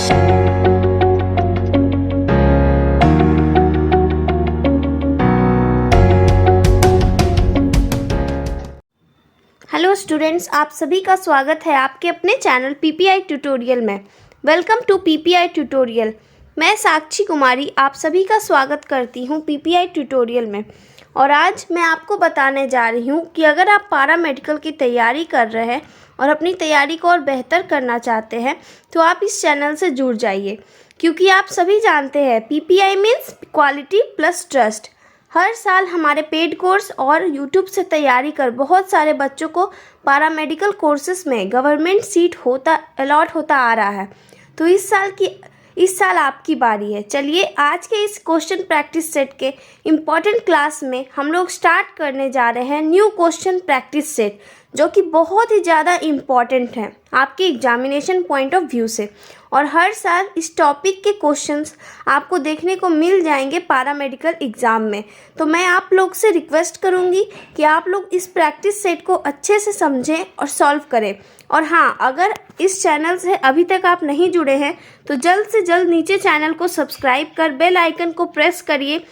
Hello students, आप सभी का स्वागत है आपके अपने चैनल पीपीआई ट्यूटोरियल में। Welcome to PPI tutorial. मैं साक्षी कुमारी आप सभी का स्वागत करती हूं पीपीआई ट्यूटोरियल में। और आज मैं आपको बताने जा रही हूं कि अगर आप पारा मेडिकल की तैयारी कर रहे हैं और अपनी तैयारी को और बेहतर करना चाहते हैं तो आप इस चैनल से जुड़ जाइए, क्योंकि आप सभी जानते हैं PPI means quality plus trust. हर साल हमारे पेड कोर्स और यूट्यूब से तैयारी कर बहुत सारे बच्चों को पारामेडिकल कोर्सेज में गवर्नमेंट सीट अलॉट होता आ रहा है। तो इस साल आपकी बारी है। चलिए आज के इस क्वेश्चन प्रैक्टिस सेट के इम्पॉर्टेंट क्लास में हम लोग स्टार्ट करने जा रहे हैं न्यू क्वेश्चन प्रैक्टिस सेट, जो कि बहुत ही ज़्यादा इम्पॉर्टेंट है आपके एग्जामिनेशन पॉइंट ऑफ व्यू से। और हर साल इस टॉपिक के क्वेश्चंस आपको देखने को मिल जाएंगे पारामेडिकल एग्ज़ाम में। तो मैं आप लोग से रिक्वेस्ट करूंगी कि आप लोग इस प्रैक्टिस सेट को अच्छे से समझें और सॉल्व करें। और हाँ, अगर इस चैनल से अभी तक आप नहीं जुड़े हैं तो जल्द से जल्द नीचे चैनल को सब्सक्राइब कर बेल आइकन को प्रेस करिए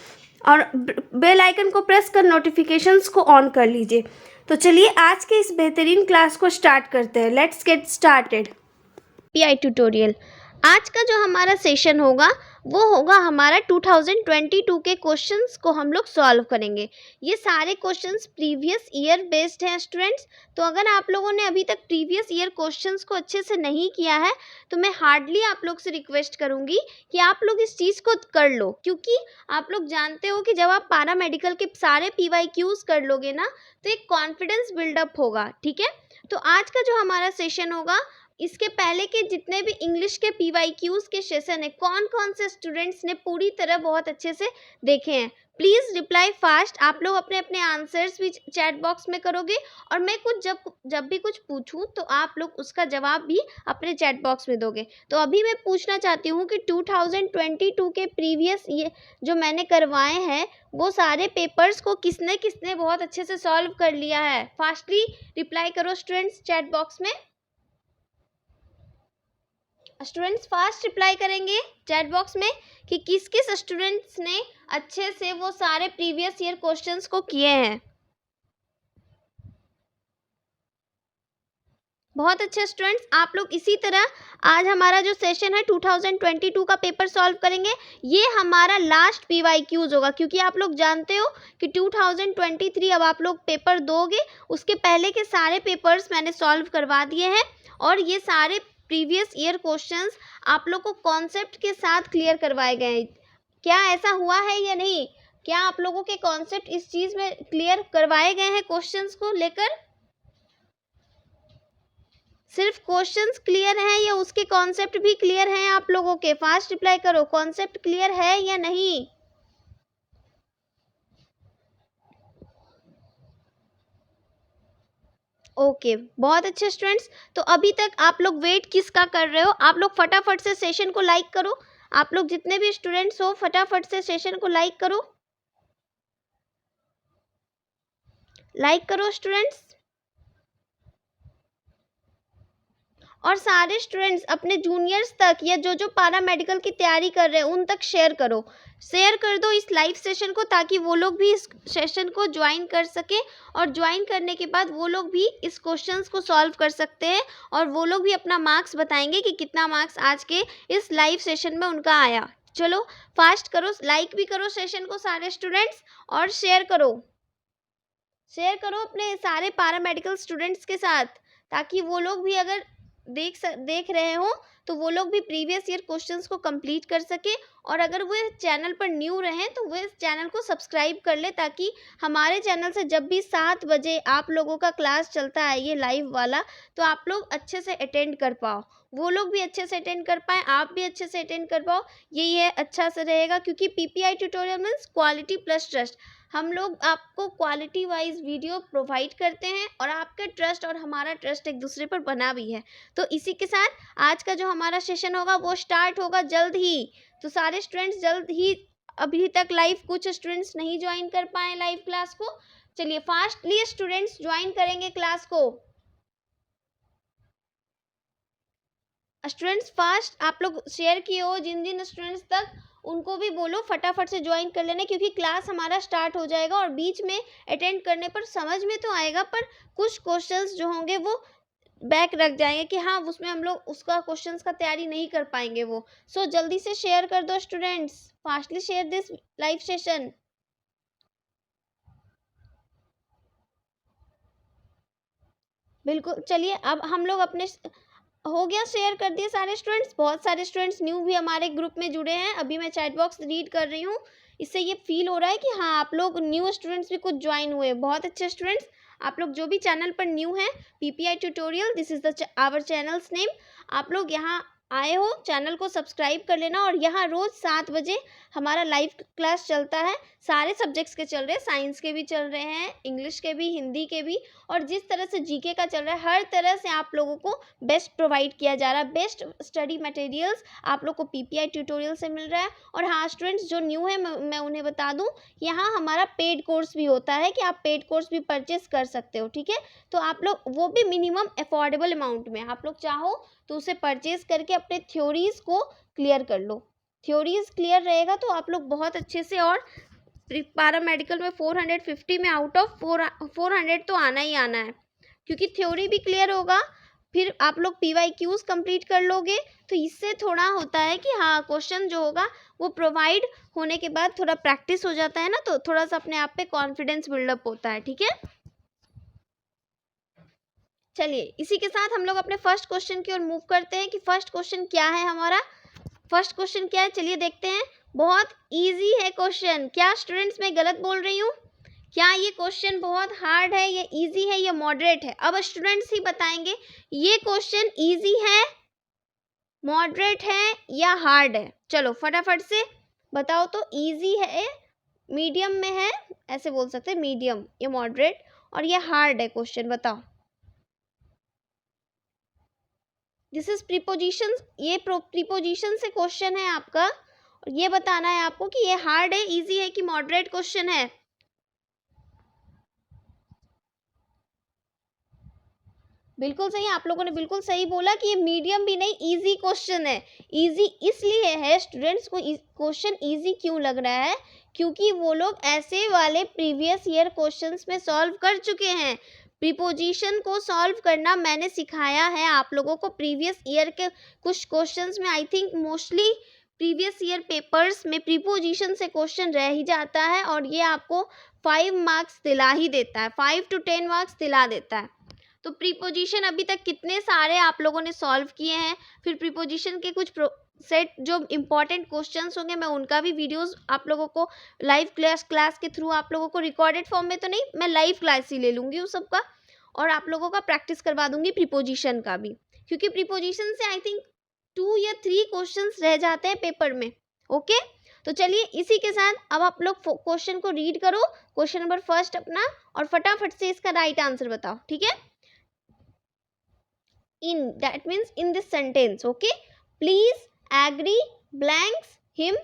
और बेल आइकन को प्रेस कर नोटिफिकेशंस को ऑन कर लीजिए। तो चलिए आज के इस बेहतरीन क्लास को स्टार्ट करते हैं। Let's get started. Pi tutorial. आज का जो हमारा सेशन होगा वो होगा हमारा 2022 के क्वेश्चंस को हम लोग सॉल्व करेंगे। ये सारे क्वेश्चंस प्रीवियस ईयर बेस्ड हैं स्टूडेंट्स। तो अगर आप लोगों ने अभी तक प्रीवियस ईयर क्वेश्चंस को अच्छे से नहीं किया है तो मैं हार्डली आप लोग से रिक्वेस्ट करूंगी कि आप लोग इस चीज़ को कर लो, क्योंकि आप लोग जानते हो कि जब आप पारा मेडिकल के सारे PYQs कर लोगे ना तो एक कॉन्फिडेंस बिल्डअप होगा। ठीक है, तो आज का जो हमारा सेशन होगा इसके पहले के जितने भी इंग्लिश के PYQs के सेशन है, कौन कौन से स्टूडेंट्स ने पूरी तरह बहुत अच्छे से देखे हैं, प्लीज़ रिप्लाई फास्ट। आप लोग अपने अपने आंसर्स भी चैट बॉक्स में करोगे और मैं जब भी कुछ पूछूं तो आप लोग उसका जवाब भी अपने चैट बॉक्स में दोगे। तो अभी मैं पूछना चाहती हूं कि 2022 के प्रीवियस ये जो मैंने करवाए हैं वो सारे पेपर्स को किसने किसने बहुत अच्छे से सॉल्व कर लिया है। फास्टली रिप्लाई करो स्टूडेंट्स चैट बॉक्स में। स्टूडेंट्स फास्ट रिप्लाई करेंगे चैट बॉक्स में कि किस किस स्टूडेंट्स ने अच्छे से वो सारे प्रीवियस ईयर क्वेश्चंस को किए हैं। बहुत अच्छे स्टूडेंट्स, आप लोग इसी तरह आज हमारा जो सेशन है 2022 का पेपर सॉल्व करेंगे। ये हमारा लास्ट PYQs होगा, क्योंकि आप लोग जानते हो कि 2023 अब आप लोग पेपर दोगे, उसके पहले के सारे पेपर्स मैंने सॉल्व करवा दिए हैं और ये सारे प्रीवियस ईयर क्वेश्चंस आप लोग को कॉन्सेप्ट के साथ क्लियर करवाए गए हैं। क्या ऐसा हुआ है या नहीं? क्या आप लोगों के कॉन्सेप्ट इस चीज़ में क्लियर करवाए गए हैं? क्वेश्चंस को लेकर सिर्फ क्वेश्चंस क्लियर हैं या उसके कॉन्सेप्ट भी क्लियर हैं आप लोगों के? फास्ट रिप्लाई करो, कॉन्सेप्ट क्लियर है या नहीं? ओके, बहुत अच्छे स्टूडेंट्स। तो अभी तक आप लोग वेट किसका कर रहे हो? आप लोग फटाफट से सेशन को लाइक करो। आप लोग जितने भी स्टूडेंट्स हो फटाफट से सेशन को लाइक करो। लाइक करो स्टूडेंट्स। और सारे स्टूडेंट्स अपने जूनियर्स तक या जो जो पारा मेडिकल की तैयारी कर रहे हैं उन तक शेयर करो। शेयर कर दो इस लाइव सेशन को, ताकि वो लोग भी इस सेशन को ज्वाइन कर सके और ज्वाइन करने के बाद वो लोग भी इस क्वेश्चंस को सॉल्व कर सकते हैं और वो लोग भी अपना मार्क्स बताएंगे कि कितना मार्क्स आज के इस लाइव सेशन में उनका आया। चलो फास्ट करो, लाइक भी करो सेशन को सारे स्टूडेंट्स और शेयर करो अपने सारे पारा मेडिकल स्टूडेंट्स के साथ, ताकि वो लोग भी अगर देख रहे हो तो वो लोग भी प्रीवियस ईयर क्वेश्चंस को कंप्लीट कर सके। और अगर वो चैनल पर न्यू रहें तो वो इस चैनल को सब्सक्राइब कर ले, ताकि हमारे चैनल से जब भी 7 बजे आप लोगों का क्लास चलता है ये लाइव वाला, तो आप लोग अच्छे से अटेंड कर पाओ, वो लोग भी अच्छे से अटेंड कर पाए, आप भी अच्छे से अटेंड कर पाओ। यही है, अच्छा से रहेगा, क्योंकि PPI tutorial means quality plus trust. हम लोग आपको क्वालिटी वाइज वीडियो प्रोवाइड करते हैं और आपका ट्रस्ट और हमारा ट्रस्ट एक दूसरे पर बना भी है। तो इसी के साथ आज का जो हमारा सेशन होगा वो स्टार्ट होगा जल्द ही। तो सारे स्टूडेंट्स जल्द ही, अभी तक लाइव कुछ स्टूडेंट्स नहीं ज्वाइन कर पाए लाइव क्लास को, चलिए फास्टली स्टूडेंट्स ज्वाइन करेंगे क्लास को। स्टूडेंट्स फास्ट आप लोग शेयर किए हो, जिन जिन स्टूडेंट्स तक, उनको भी बोलो फटाफट से ज्वाइन कर लेना, क्योंकि क्लास हमारा स्टार्ट हो जाएगा और बीच में अटेंड करने पर समझ में तो आएगा, पर कुछ क्वेश्चंस जो होंगे वो बैक रख जाएंगे कि हाँ उसमें हम लोग उसका क्वेश्चंस का तैयारी नहीं कर पाएंगे वो। सो जल्दी से शेयर कर दो students, fastly share this live session. बिल्कुल, चलिए अब हम लोग अपने हो गया, शेयर कर दिए सारे स्टूडेंट्स। बहुत सारे स्टूडेंट्स न्यू भी हमारे ग्रुप में जुड़े हैं, अभी मैं चैट बॉक्स रीड कर रही हूँ, इससे ये फील हो रहा है कि हाँ आप लोग न्यू स्टूडेंट्स भी कुछ ज्वाइन हुए। बहुत अच्छे स्टूडेंट्स, आप लोग जो भी चैनल पर न्यू हैं, PPI tutorial, this is the our channel's name, आप लोग यहाँ आए हो, चैनल को सब्सक्राइब कर लेना। और यहाँ रोज 7 बजे हमारा लाइव क्लास चलता है, सारे सब्जेक्ट्स के चल रहे हैं, साइंस के भी चल रहे हैं, इंग्लिश के भी, हिंदी के भी, और जिस तरह से जीके का चल रहा है, हर तरह से आप लोगों को बेस्ट प्रोवाइड किया जा रहा है, बेस्ट स्टडी मटेरियल्स आप लोग को पीपीआई ट्यूटोरियल से मिल रहा है। और हाँ स्टूडेंट्स जो न्यू है, मैं उन्हें बता दूं, यहाँ हमारा पेड कोर्स भी होता है कि आप पेड कोर्स भी परचेस कर सकते हो, ठीक है। तो आप लोग वो भी मिनिमम अफोर्डेबल अमाउंट में, आप लोग चाहो तो उसे परचेज करके अपने थ्योरीज को क्लियर कर लो। थ्योरीज क्लियर रहेगा तो आप लोग बहुत अच्छे से, और पैरामेडिकल में 450 में आउट ऑफ 400 तो आना ही आना है, क्योंकि थ्योरी भी क्लियर होगा, फिर आप लोग PYQs कंप्लीट कर लोगे, तो इससे थोड़ा होता है कि हाँ क्वेश्चन जो होगा वो प्रोवाइड होने के बाद थोड़ा प्रैक्टिस हो जाता है ना, तो थोड़ा सा अपने आप पे कॉन्फिडेंस बिल्डअप होता है, ठीक है। चलिए इसी के साथ हम लोग अपने फर्स्ट क्वेश्चन की ओर मूव करते हैं कि फर्स्ट क्वेश्चन क्या है हमारा। फर्स्ट क्वेश्चन क्या है, चलिए देखते हैं। बहुत इजी है क्वेश्चन, क्या स्टूडेंट्स मैं गलत बोल रही हूँ? क्या ये क्वेश्चन बहुत हार्ड है, ये इजी है, ये मॉडरेट है? अब स्टूडेंट्स ही बताएंगे ये क्वेश्चन इजी है, मॉडरेट है या हार्ड है। चलो फटाफट से बताओ तो, इजी है, मीडियम में है, ऐसे बोल सकते हैं मीडियम, ये मॉडरेट, और ये हार्ड है क्वेश्चन, बताओ। दिस इज प्रीपोजिशन, ये प्रीपोजिशन से क्वेश्चन है आपका, और ये बताना है आपको कि ये हार्ड है, इजी है कि मॉडरेट क्वेश्चन है। बिल्कुल सही, आप लोगों ने बिल्कुल सही बोला कि ये मीडियम भी नहीं, इजी क्वेश्चन है। इजी इसलिए है, स्टूडेंट्स को क्वेश्चन इजी क्यों लग रहा है, क्योंकि वो लोग ऐसे वाले प्रीवियस ईयर क्वेश्चंस में सॉल्व कर चुके हैं। प्रीपोजिशन को सॉल्व करना मैंने सिखाया है आप लोगों को प्रीवियस ईयर के कुछ क्वेश्चंस में। I think mostly previous year papers में प्रीपोजिशन से क्वेश्चन रह ही जाता है, और ये आपको 5 मार्क्स दिला ही देता है, 5 to 10 मार्क्स दिला देता है। तो प्रीपोजिशन अभी तक कितने सारे आप लोगों ने सॉल्व किए हैं, फिर प्रीपोजिशन के कुछ सेट जो इम्पॉर्टेंट क्वेश्चंस होंगे, मैं उनका भी वीडियोस आप लोगों को लाइव क्लास के थ्रू आप लोगों को, रिकॉर्डेड फॉर्म में तो नहीं, मैं लाइव क्लास ही ले लूँगी उस सबका, और आप लोगों का प्रैक्टिस करवा दूंगी प्रीपोजिशन का भी, क्योंकि प्रीपोजिशन से आई थिंक 2 या 3 क्वेश्चंस रह जाते हैं पेपर में। ओके, तो चलिए इसी के साथ अब आप लोग क्वेश्चन को रीड करो, क्वेश्चन नंबर फर्स्ट अपना, और फटाफट से इसका राइट आंसर बताओ, ठीक है। In, that means in this sentence, okay, please agree blanks him,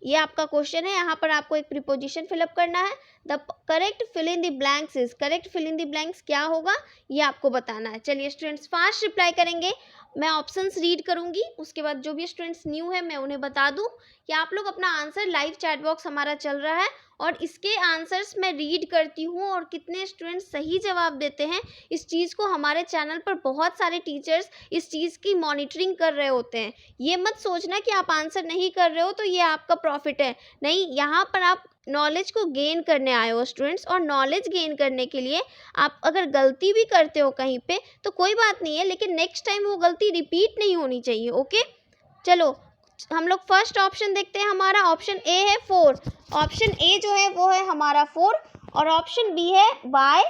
ये आपका क्वेश्चन है, यहाँ पर आपको एक प्रीपोजिशन फिलअप करना है। The correct fill in the blanks is, correct fill in the blanks क्या होगा ये आपको बताना है। चलिए स्टूडेंट्स फास्ट रिप्लाई करेंगे, मैं ऑप्शंस रीड करूंगी, उसके बाद जो भी स्टूडेंट्स न्यू है मैं उन्हें बता दूं कि आप लोग अपना आंसर, लाइव चैट बॉक्स हमारा चल रहा है और इसके आंसर्स मैं रीड करती हूँ, और कितने स्टूडेंट्स सही जवाब देते हैं इस चीज़ को हमारे चैनल पर बहुत सारे टीचर्स इस चीज़ की मॉनिटरिंग कर रहे होते हैं। ये मत सोचना कि आप आंसर नहीं कर रहे हो तो ये आपका प्रॉफिट है, नहीं, यहाँ पर आप नॉलेज को गेन करने आए हो स्टूडेंट्स, और नॉलेज गेन करने के लिए आप अगर गलती भी करते हो कहीं पे तो कोई बात नहीं है, लेकिन नेक्स्ट टाइम वो गलती रिपीट नहीं होनी चाहिए। ओके, चलो हम लोग फर्स्ट ऑप्शन देखते हैं, हमारा ऑप्शन ए है 4, ऑप्शन ए जो है वो है हमारा 4, और ऑप्शन बी है बाय,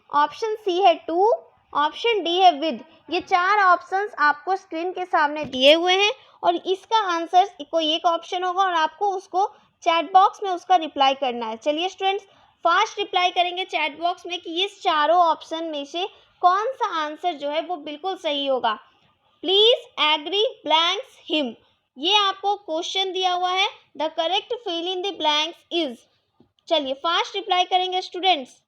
ऑप्शन सी है 2, ऑप्शन डी है विद। ये 4 ऑप्शंस आपको स्क्रीन के सामने दिए हुए हैं, और इसका आंसर कोई एक ऑप्शन होगा और आपको उसको चैट बॉक्स में उसका रिप्लाई करना है। चलिए स्टूडेंट्स फास्ट रिप्लाई करेंगे चैट बॉक्स में कि ये चारों ऑप्शन में से कौन सा आंसर जो है वो बिल्कुल सही होगा। प्लीज एग्री ब्लैंक्स हिम, ये आपको क्वेश्चन दिया हुआ है, the correct fill in the blanks is. चलिए फास्ट रिप्लाई करेंगे स्टूडेंट्स।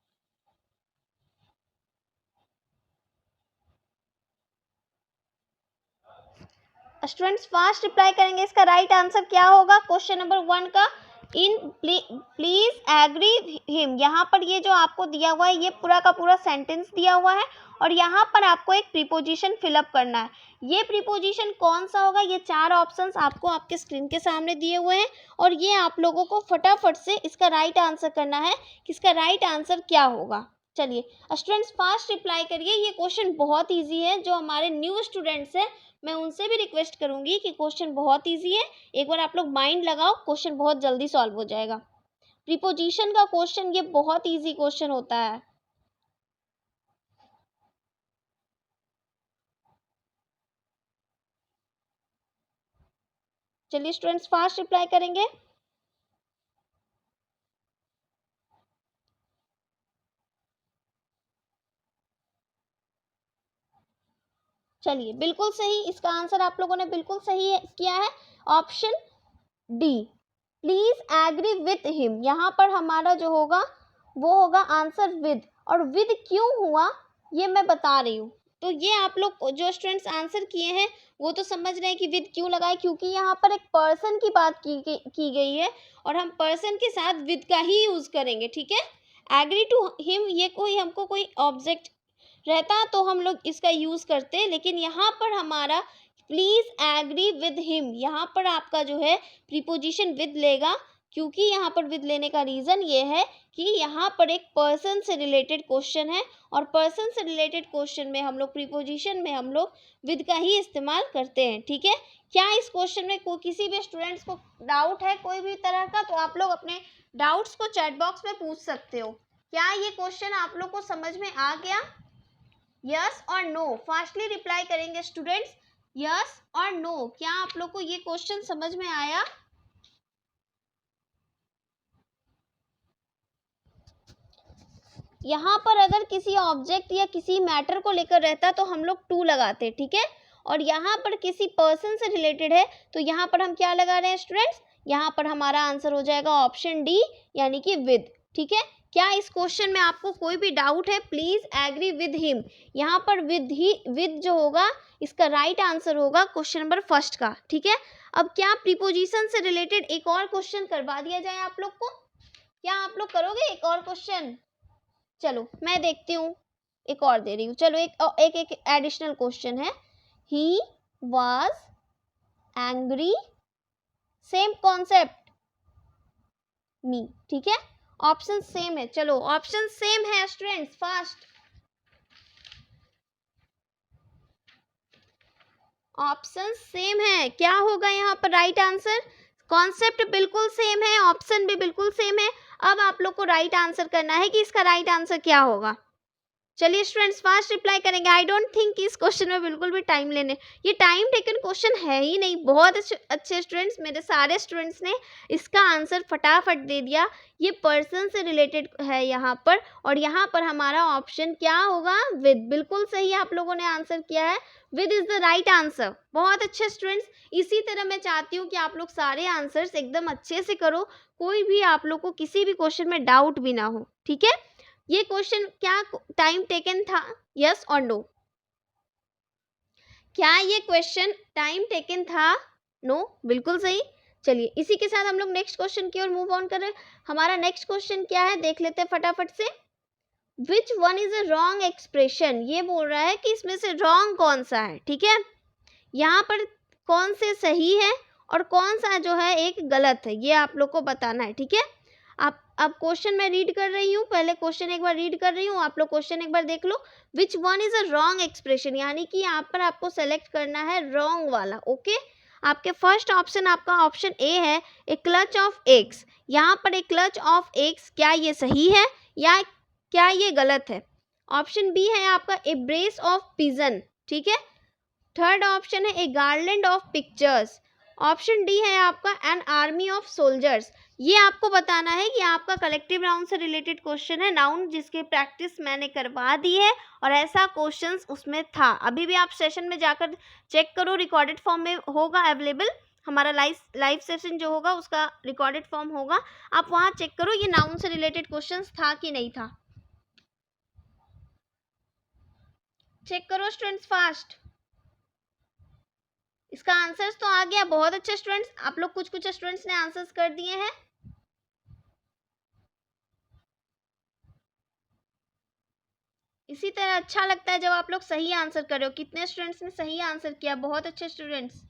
स्टूडेंट्स फास्ट रिप्लाई करेंगे, इसका राइट आंसर क्या होगा क्वेश्चन नंबर 1 का। इन प्लीज एग्री हिम, यहाँ पर ये जो आपको दिया हुआ है ये पूरा का पूरा सेंटेंस दिया हुआ है और यहाँ पर आपको एक प्रीपोजिशन फिलअप करना है। ये प्रीपोजिशन कौन सा होगा, ये 4 ऑप्शंस आपको आपके स्क्रीन के सामने दिए हुए हैं और ये आप लोगों को फटाफट से इसका राइट आंसर करना है कि इसका राइट आंसर क्या होगा। चलिए स्टूडेंट्स फास्ट रिप्लाई करिए, ये क्वेश्चन बहुत ईजी है। जो हमारे न्यू स्टूडेंट्स हैं मैं उनसे भी रिक्वेस्ट करूंगी कि क्वेश्चन बहुत ईजी है, एक बार आप लोग माइंड लगाओ, क्वेश्चन बहुत जल्दी सॉल्व हो जाएगा। प्रीपोजिशन का क्वेश्चन ये बहुत ईजी क्वेश्चन होता है। चलिए स्टूडेंट्स फास्ट रिप्लाई करेंगे। चलिए बिल्कुल सही, इसका आंसर आप लोगों ने बिल्कुल सही किया है, option D, please agree with him. यहाँ पर हमारा जो होगा वो होगा आंसर विद, और विद क्यों हुआ ये मैं बता रही हूँ। तो ये आप लोग जो स्टूडेंट्स आंसर किए हैं वो तो समझ रहे हैं कि विद क्यों लगाए, क्योंकि यहाँ पर एक पर्सन की बात की गई है और हम पर्सन के साथ विद का ही यूज करेंगे, ठीक है। एग्री टू हिम ये कोई हमको कोई ऑब्जेक्ट रहता तो हम लोग इसका यूज करते, लेकिन यहाँ पर हमारा प्लीज एग्री विद हिम, यहाँ पर आपका जो है प्रीपोजिशन विद लेगा, क्योंकि यहाँ पर विद लेने का रीजन ये है कि यहाँ पर एक पर्सन से रिलेटेड क्वेश्चन है और पर्सन से रिलेटेड क्वेश्चन में हम लोग प्रीपोजिशन में हम लोग विद का ही इस्तेमाल करते हैं, ठीक है। क्या इस क्वेश्चन में किसी भी स्टूडेंट्स को डाउट है कोई भी तरह का, तो आप लोग अपने डाउट्स को चैट बॉक्स में पूछ सकते हो। क्या ये क्वेश्चन आप लोग को समझ में आ गया? यस और नो फास्टली रिप्लाई करेंगे स्टूडेंट्स, यस और नो, क्या आप लोग को ये क्वेश्चन समझ में आया? यहाँ पर अगर किसी ऑब्जेक्ट या किसी मैटर को लेकर रहता तो हम लोग टू लगाते, ठीक है। और यहाँ पर किसी पर्सन से रिलेटेड है तो यहाँ पर हम क्या लगा रहे हैं स्टूडेंट्स, यहाँ पर हमारा आंसर हो जाएगा ऑप्शन डी यानी कि विद, ठीक है। क्या इस क्वेश्चन में आपको कोई भी डाउट है? प्लीज एग्री विद हिम, यहाँ पर विद जो होगा इसका राइट आंसर होगा क्वेश्चन नंबर फर्स्ट का, ठीक है। अब क्या प्रीपोजिशन से रिलेटेड एक और क्वेश्चन करवा दिया जाए आप लोग को? क्या आप लोग करोगे एक और क्वेश्चन? चलो मैं देखती हूँ, एक और दे रही हूँ। चलो एक एडिशनल क्वेश्चन है, he was angry, same concept me, ठीक है। ऑप्शन सेम है, चलो ऑप्शन सेम है स्टूडेंट्स, फास्ट ऑप्शन सेम है, क्या होगा यहाँ पर राइट आंसर? कॉन्सेप्ट बिल्कुल सेम है, ऑप्शन भी बिल्कुल सेम है। अब आप लोग को राइट आंसर करना है कि इसका राइट आंसर क्या होगा। चलिए स्टूडेंट्स फास्ट रिप्लाई करेंगे। आई डोंट थिंक कि इस क्वेश्चन में बिल्कुल भी टाइम लेने, ये टाइम टेकन क्वेश्चन है ही नहीं। बहुत अच्छे स्टूडेंट्स, मेरे सारे स्टूडेंट्स ने इसका आंसर फटाफट दे दिया। ये पर्सन से रिलेटेड है यहाँ पर, और यहाँ पर हमारा ऑप्शन क्या होगा? विद, बिल्कुल सही आप लोगों ने आंसर किया है, with is the right answer. बहुत अच्छे स्टूडेंट्स, इसी तरह मैं चाहती हूँ कि आप लोग सारे आंसर्स एकदम अच्छे से करो, कोई भी आप लोग को किसी भी क्वेश्चन में डाउट भी ना हो, ठीक है। ये क्वेश्चन क्या टाइम टेकन था? यस और नो, क्या ये क्वेश्चन टाइम टेकन था? नो, बिल्कुल सही। चलिए इसी के साथ हम लोग नेक्स्ट क्वेश्चन की ओर मूव ऑन कर रहे हैं। हमारा नेक्स्ट क्वेश्चन क्या है देख लेते हैं फटाफट से। विच one is a wrong expression, ये बोल रहा है कि इसमें से रॉन्ग कौन सा है, ठीक है। यहाँ पर कौन से सही है और कौन सा जो है एक गलत है, ये आप लोग को बताना है, ठीक है। अब क्वेश्चन मैं रीड कर रही हूँ, पहले क्वेश्चन एक बार रीड कर रही हूँ, आप लोग क्वेश्चन एक बार देख लो। Which one is a wrong expression, यानी कि यहाँ पर आपको सेलेक्ट करना है रॉन्ग वाला, ओके। आपके फर्स्ट ऑप्शन आपका ऑप्शन ए है, ए क्लच ऑफ एग्स। यहाँ पर ए क्लच ऑफ एग्स, क्या ये सही है या क्या ये गलत है? ऑप्शन बी है आपका ए ब्रेस ऑफ पिजन, ठीक है। थर्ड ऑप्शन है a garland of pictures. Option D है आपका एन आर्मी ऑफ सोल्जर्स। ये आपको बताना है कि आपका कलेक्टिव नाउन से रिलेटेड क्वेश्चन है, नाउन जिसकी प्रैक्टिस मैंने करवा दी है और ऐसा क्वेश्चंस उसमें था। अभी भी आप सेशन में जाकर चेक करो, रिकॉर्डेड फॉर्म में होगा अवेलेबल, हमारा लाइव सेशन जो होगा उसका रिकॉर्डेड फॉर्म होगा, आप वहाँ चेक करो ये नाउन से रिलेटेड क्वेश्चंस था कि नहीं था। चेक करो स्टूडेंट्स फास्ट। इसका आंसर्स तो आ गया, बहुत अच्छा स्टूडेंट्स, आप लोग कुछ कुछ स्टूडेंट्स ने आंसर्स कर दिए हैं। इसी तरह अच्छा लगता है जब आप लोग सही आंसर कर रहे हो। कितने स्टूडेंट्स ने सही आंसर किया, बहुत अच्छे students.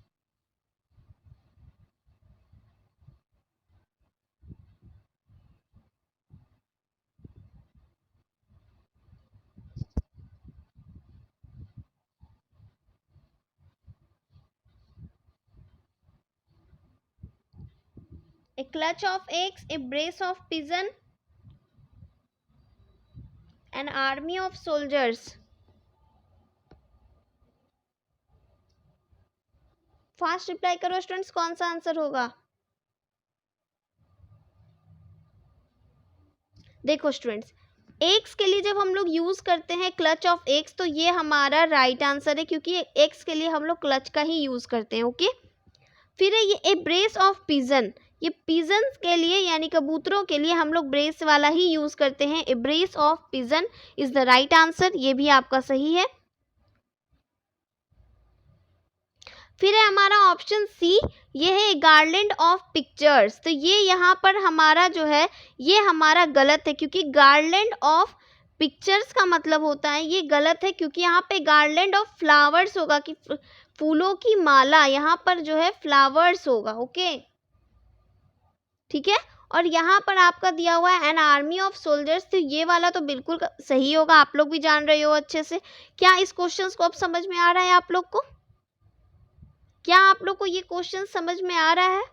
A clutch of eggs, a brace of pigeon, an army of soldiers. Fast reply करो स्टूडेंट्स, कौन सा आंसर होगा? देखो स्टूडेंट्स, एक्स के लिए जब हम लोग यूज करते हैं क्लच ऑफ एक्स, तो ये हमारा राइट आंसर है, क्योंकि एक्स के लिए हम लोग क्लच का ही यूज करते हैं। ओके, फिर है ये ए ब्रेस ऑफ पिजन, ये पिजन्स के लिए यानी कबूतरों के लिए हम लोग ब्रेस वाला ही यूज करते हैं। A brace of pigeon is the right answer, ये भी आपका सही है। फिर है हमारा ऑप्शन सी, ये है गार्लैंड ऑफ पिक्चर्स, तो ये यहाँ पर हमारा जो है ये हमारा गलत है, क्योंकि गार्लैंड ऑफ पिक्चर्स का मतलब होता है, ये गलत है, क्योंकि यहाँ पे गार्लैंड ऑफ फ्लावर्स होगा कि फूलों की माला, यहाँ पर जो है फ्लावर्स होगा। ओके, ठीक है। और यहाँ पर आपका दिया हुआ है एन आर्मी ऑफ सोल्जर्स, तो ये वाला तो बिल्कुल सही होगा, आप लोग भी जान रहे हो अच्छे से। क्या इस क्वेश्चन को अब समझ में आ रहा है आप लोग को? क्या आप लोग को ये क्वेश्चन समझ में आ रहा है?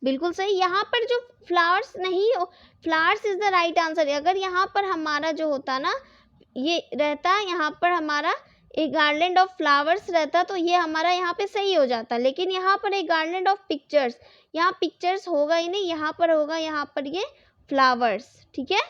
बिल्कुल सही। यहाँ पर जो फ्लावर्स नहीं हो, flowers is the right answer. अगर यहाँ पर हमारा जो होता ना, ये रहता यहाँ पर हमारा एक गार्लैंड ऑफ फ्लावर्स रहता, तो ये हमारा यहाँ पे सही हो जाता, लेकिन यहाँ पर एक गार्लैंड ऑफ पिक्चर्स, यहाँ पिक्चर्स होगा ही नहीं, यहाँ पर होगा यहाँ पर ये फ्लावर्स। ठीक है,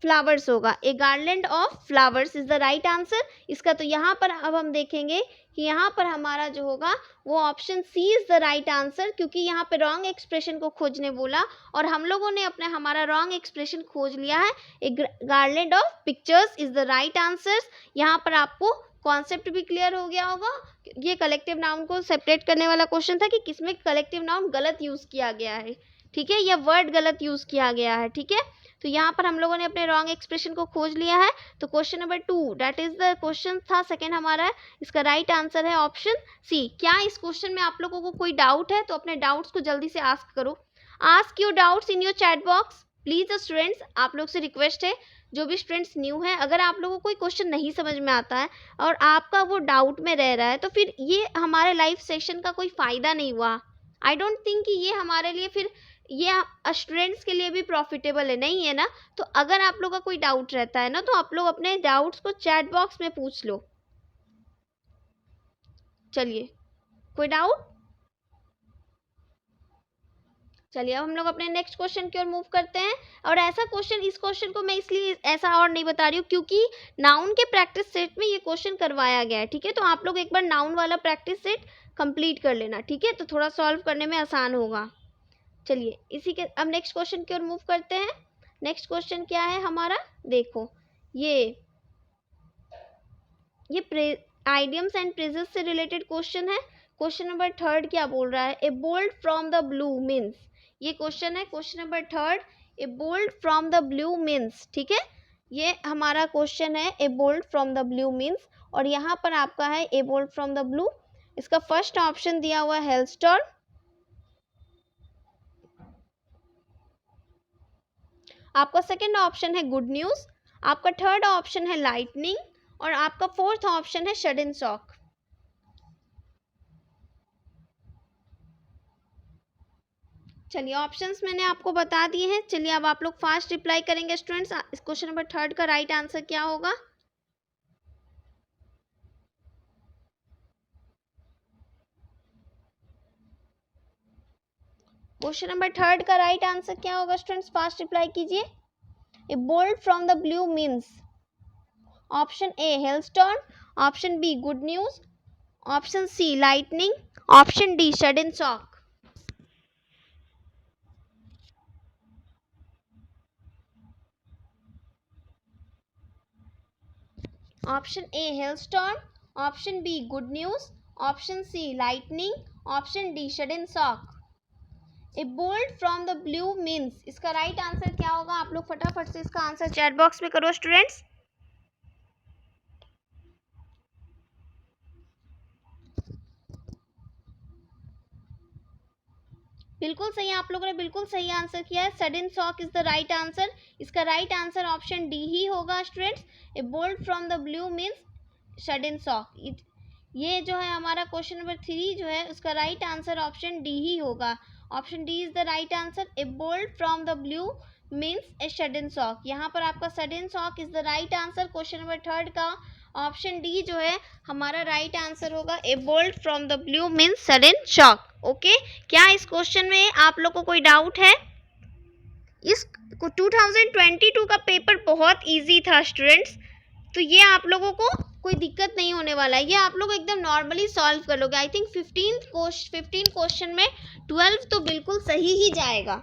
फ्लावर्स होगा, a garland of flowers is the right answer. इसका तो यहाँ पर अब हम देखेंगे कि यहाँ पर हमारा जो होगा वो option C is the right answer, क्योंकि यहाँ पे रॉन्ग एक्सप्रेशन को खोजने बोला और हम लोगों ने अपने हमारा रॉन्ग एक्सप्रेशन खोज लिया है। A garland of pictures is the right answer. यहाँ पर आपको कॉन्सेप्ट भी क्लियर हो गया होगा। ये कलेक्टिव नाउन को सेपरेट करने वाला क्वेश्चन था कि किसमें कलेक्टिव नाउन गलत यूज किया गया है, ठीक है, या वर्ड गलत यूज किया गया है। ठीक है, तो यहाँ पर हम लोगों ने अपने रॉन्ग एक्सप्रेशन को खोज लिया है। तो question number 2 that is the question था सेकंड हमारा है, इसका राइट आंसर है ऑप्शन सी। क्या इस क्वेश्चन में आप लोगों को कोई डाउट है? तो अपने डाउट्स को जल्दी से आस्क करो, ask your doubts in your chat box please. Students, आप लोग से रिक्वेस्ट है, जो भी स्टूडेंट्स न्यू है, अगर आप लोगों को कोई क्वेश्चन नहीं समझ में आता है और आपका वो डाउट में रह रहा है, तो फिर ये हमारे लाइव सेशन का कोई फायदा नहीं हुआ। आई डोंट थिंक कि ये हमारे लिए फिर ये स्टूडेंट्स के लिए भी प्रॉफिटेबल है, नहीं है ना। तो अगर आप लोग का कोई डाउट रहता है ना, तो आप लोग अपने डाउट्स को चैट बॉक्स में पूछ लो। चलिए, कोई डाउट? चलिए, अब हम लोग अपने नेक्स्ट क्वेश्चन की ओर मूव करते हैं। और ऐसा क्वेश्चन, इस क्वेश्चन को मैं इसलिए ऐसा और नहीं बता रही हूँ क्योंकि नाउन के प्रैक्टिस सेट में ये क्वेश्चन करवाया गया है। ठीक है, तो आप लोग एक बार नाउन वाला प्रैक्टिस सेट कंप्लीट कर लेना, ठीक है, तो थोड़ा सॉल्व करने में आसान होगा। चलिए, इसी के अब नेक्स्ट क्वेश्चन की ओर मूव करते हैं। नेक्स्ट क्वेश्चन क्या है हमारा? देखो, ये आइडियम्स एंड फ्रेजेस से रिलेटेड क्वेश्चन है। क्वेश्चन नंबर 3 क्या बोल रहा है? ए bolt from the blue means, ये क्वेश्चन है question number 3, A bolt from the blue means. ठीक है, ये हमारा क्वेश्चन है, ए bolt from the blue means. और यहाँ पर आपका है ए बोल्ट फ्रॉम द ब्लू, इसका फर्स्ट ऑप्शन दिया हुआ है हेलस्टॉर्म, आपका सेकंड ऑप्शन है गुड न्यूज, आपका थर्ड ऑप्शन है लाइटनिंग और आपका फोर्थ ऑप्शन है सडन शॉक। चलिए, ऑप्शंस मैंने आपको बता दिए हैं। चलिए, अब आप लोग फास्ट रिप्लाई करेंगे स्टूडेंट्स। इस क्वेश्चन नंबर 3 का राइट आंसर क्या होगा? क्वेश्चन नंबर 3 का राइट आंसर क्या होगा स्टूडेंट्स? फास्ट रिप्लाई कीजिए। A bolt from the blue means option A hailstorm, option B good news, option C lightning, option D sudden shock. Option A hailstorm, option B good news, option C lightning, option D sudden shock. A bolt from the blue means, इसका right answer क्या होगा? आप लोग फटाफट से इसका answer chat box में करो स्टूडेंट्स। बिल्कुल सही, आप लोगों ने बिल्कुल सही आंसर किया है। Sudden shock is the right answer. इसका राइट आंसर ऑप्शन डी ही होगा students. A bolt from the blue means sudden shock. ये जो है हमारा क्वेश्चन नंबर 3 जो है उसका राइट आंसर ऑप्शन डी ही होगा। Option D is the right answer. A bolt from the blue means a sudden shock. यहाँ पर आपका sudden shock is the right answer question number 3 का। ऑप्शन डी जो है हमारा राइट आंसर होगा। ए bolt from the blue means sudden shock. Okay, क्या इस क्वेश्चन में आप लोग को कोई डाउट है? इस 2022 का पेपर बहुत इजी था स्टूडेंट्स, तो ये आप लोगों को कोई दिक्कत नहीं होने वाला है। ये आप लोग एकदम नॉर्मली सॉल्व कर लोगे। आई थिंक 15 क्वेश्चन में 12 तो बिल्कुल सही ही जाएगा।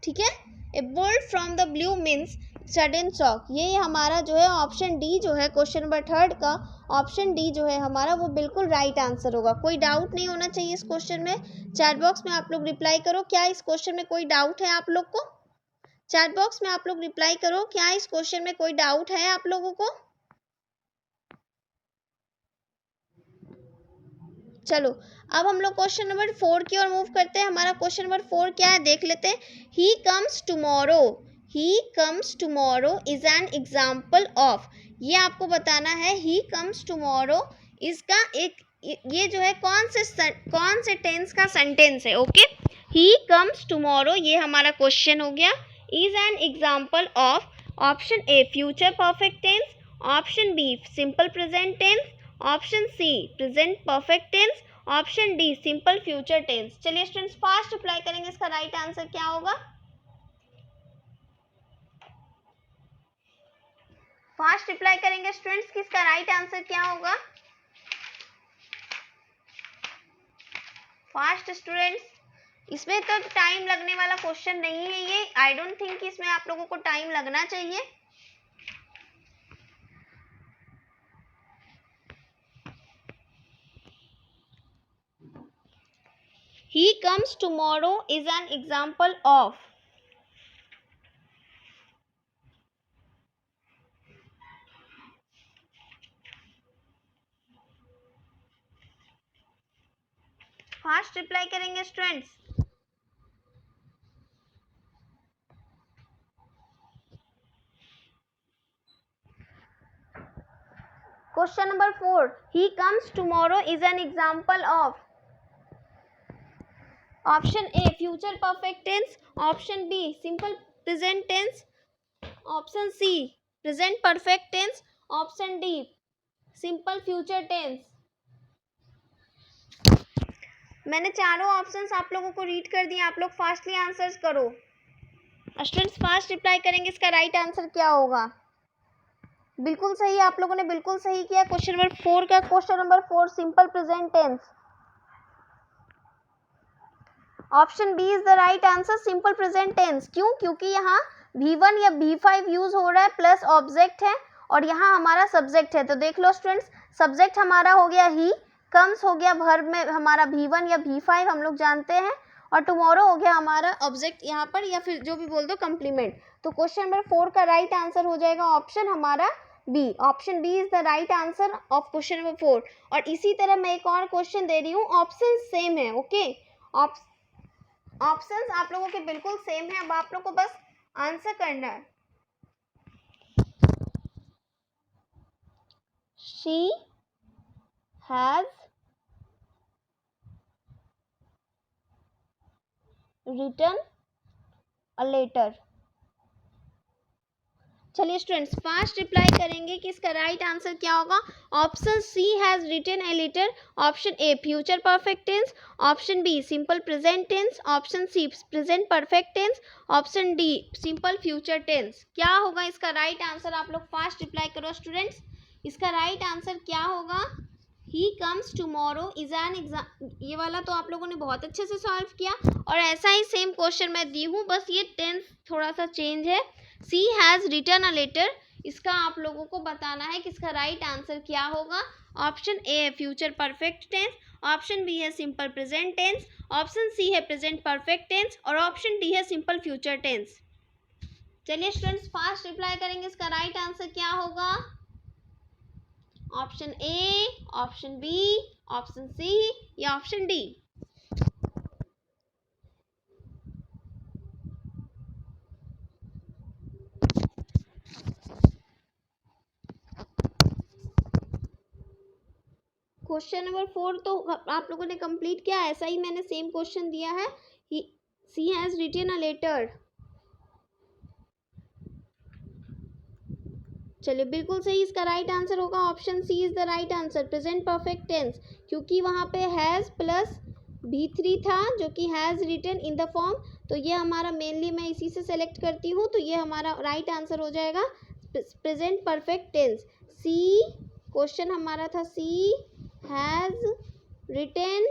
ठीक है, ए bolt from the blue means sudden shock, ये हमारा जो है ऑप्शन डी जो है क्वेश्चन नंबर 3 का ऑप्शन डी जो है हमारा वो बिल्कुल राइट आंसर होगा। कोई डाउट नहीं होना चाहिए इस क्वेश्चन में। चैट बॉक्स में आप लोग रिप्लाई करो, क्या इस क्वेश्चन में कोई डाउट है आप लोग को? चैट बॉक्स में आप लोग रिप्लाई करो, क्या इस क्वेश्चन में कोई डाउट है आप लोगों को? चलो, अब हम लोग क्वेश्चन नंबर 4 की ओर मूव करते हैं। हमारा क्वेश्चन नंबर 4 क्या है देख लेते हैं। ही comes tomorrow, he comes tomorrow is an example of, ये आपको बताना है। ही कम्स टुमारो इसका एक ये जो है कौन से टेंस का सेंटेंस है। ओके, ही कम्स टुमारो ये हमारा क्वेश्चन हो गया। Is an example of, option A future perfect tense, option B simple present tense, option C present perfect tense, option D simple future tense. चलिए स्टूडेंट्स फास्ट अप्लाई करेंगे, इसका right answer क्या होगा? Fast apply करेंगे students, किसका right answer क्या होगा? Fast students, इसमें तो टाइम लगने वाला क्वेश्चन नहीं है ये। आई डोंट थिंक इसमें आप लोगों को टाइम लगना चाहिए। He comes tomorrow is an example of, fast reply करेंगे students. Question number 4, he comes tomorrow is an example of, option A future perfect tense, option B simple present tense, option C present perfect tense, option D simple future tense. मैंने चारों options आप लोगों को read कर दिए, आप लोग fastly answers करो। स्टूडेंट्स फास्ट रिप्लाई करेंगे, इसका राइट आंसर क्या होगा? बिल्कुल सही, आप लोगों ने बिल्कुल सही किया। क्वेश्चन नंबर 4 का question number 4 simple present tense. Option B is the right answer, simple present tense. क्यों? क्योंकि यहाँ V1 या V5 यूज हो रहा है, प्लस ऑब्जेक्ट है और यहाँ हमारा सब्जेक्ट है। तो देख लो स्टूडेंट्स, सब्जेक्ट हमारा हो गया ही, कम्स हो गया वर्ब में हमारा V1 या V5 हम लोग जानते हैं, और टुमारो हो गया हमारा ऑब्जेक्ट यहाँ पर, या फिर जो भी बोल दो कम्प्लीमेंट। तो क्वेश्चन नंबर 4 का राइट आंसर हो जाएगा ऑप्शन हमारा बी। Option B is the right answer of question number 4। और इसी तरह मैं एक और क्वेश्चन दे रही हूँ, ऑप्शन सेम है। ओके, ऑप्शंस आप लोगों के बिल्कुल सेम है, अब आप लोग को बस आंसर करना है। She has written a letter। चलिए स्टूडेंट्स फास्ट रिप्लाई करेंगे कि इसका राइट आंसर क्या होगा। Option C has written a letter, option A future perfect tense, option B simple present tense, option C present perfect tense, option D simple future tense. क्या होगा इसका right answer? आप लोग फास्ट रिप्लाई करो students, इसका right answer क्या होगा? He comes tomorrow is an exam, ये वाला तो आप लोगों ने बहुत अच्छे से सॉल्व किया, और ऐसा ही सेम क्वेश्चन मैं दी हूँ, बस ये टेंस थोड़ा सा चेंज है। सी हैज़ रिटन अ लेटर, इसका आप लोगों को बताना है कि इसका राइट आंसर क्या होगा। ऑप्शन ए है future perfect tense, option B है simple present tense, option C है प्रेजेंट परफेक्ट टेंस और ऑप्शन डी है सिंपल फ्यूचर टेंस। चलिए स्टूडेंट्स फास्ट रिप्लाई करेंगे, इसका राइट आंसर क्या होगा। Option A, option B, option C या ऑप्शन डी। क्वेश्चन नंबर 4 तो आप लोगों ने कंप्लीट किया, ऐसा ही मैंने सेम क्वेश्चन दिया है। She has written a letter. चलिए बिल्कुल सही, इसका राइट आंसर होगा option C is the right answer, present perfect tense, क्योंकि वहां पे हैज प्लस B3 था जो कि has written in the form, तो ये हमारा मेनली मैं इसी से सेलेक्ट करती हूँ, तो ये हमारा राइट आंसर हो जाएगा प्रेजेंट परफेक्ट टेंस। सी क्वेश्चन हमारा था सी हैज रिटन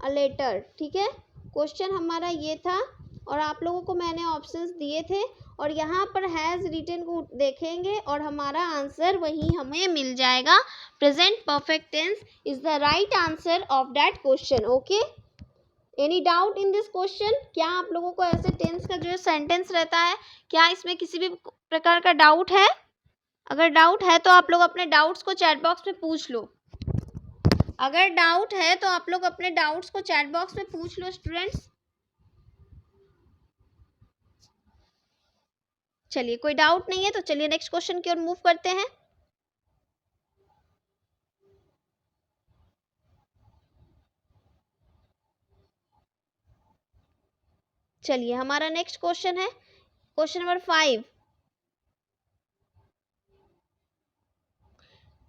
अ लेटर, ठीक है, क्वेश्चन हमारा ये था और आप लोगों को मैंने ऑप्शंस दिए थे और यहाँ पर हैज़ रिटन को देखेंगे और हमारा आंसर वही हमें मिल जाएगा। Present perfect tense is the right answer of that question. Okay, any doubt in this question? क्या आप लोगों को ऐसे टेंस का जो सेंटेंस रहता है, क्या इसमें किसी भी प्रकार का डाउट है? अगर डाउट है तो आप लोग अपने डाउट्स को चैट बॉक्स में पूछ लो। अगर डाउट है तो आप लोग अपने डाउट्स को चैट बॉक्स में पूछ लो स्टूडेंट्स। चलिए कोई डाउट नहीं है तो चलिए नेक्स्ट क्वेश्चन की ओर मूव करते हैं। चलिए हमारा नेक्स्ट क्वेश्चन है question number 5।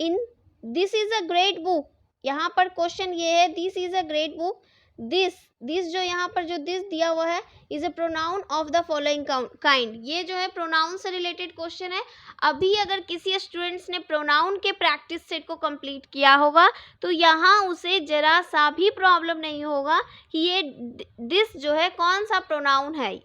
In this is a great book, यहाँ पर क्वेश्चन ये है this is a great book. This जो यहाँ पर जो दिस दिया हुआ है is a pronoun of the following kind, ये जो है प्रोनाउन से रिलेटेड क्वेश्चन है। अभी अगर किसी स्टूडेंट्स ने प्रोनाउन के प्रैक्टिस सेट को कंप्लीट किया होगा तो यहाँ उसे जरा सा भी प्रॉब्लम नहीं होगा कि ये दिस जो है कौन सा प्रोनाउन है,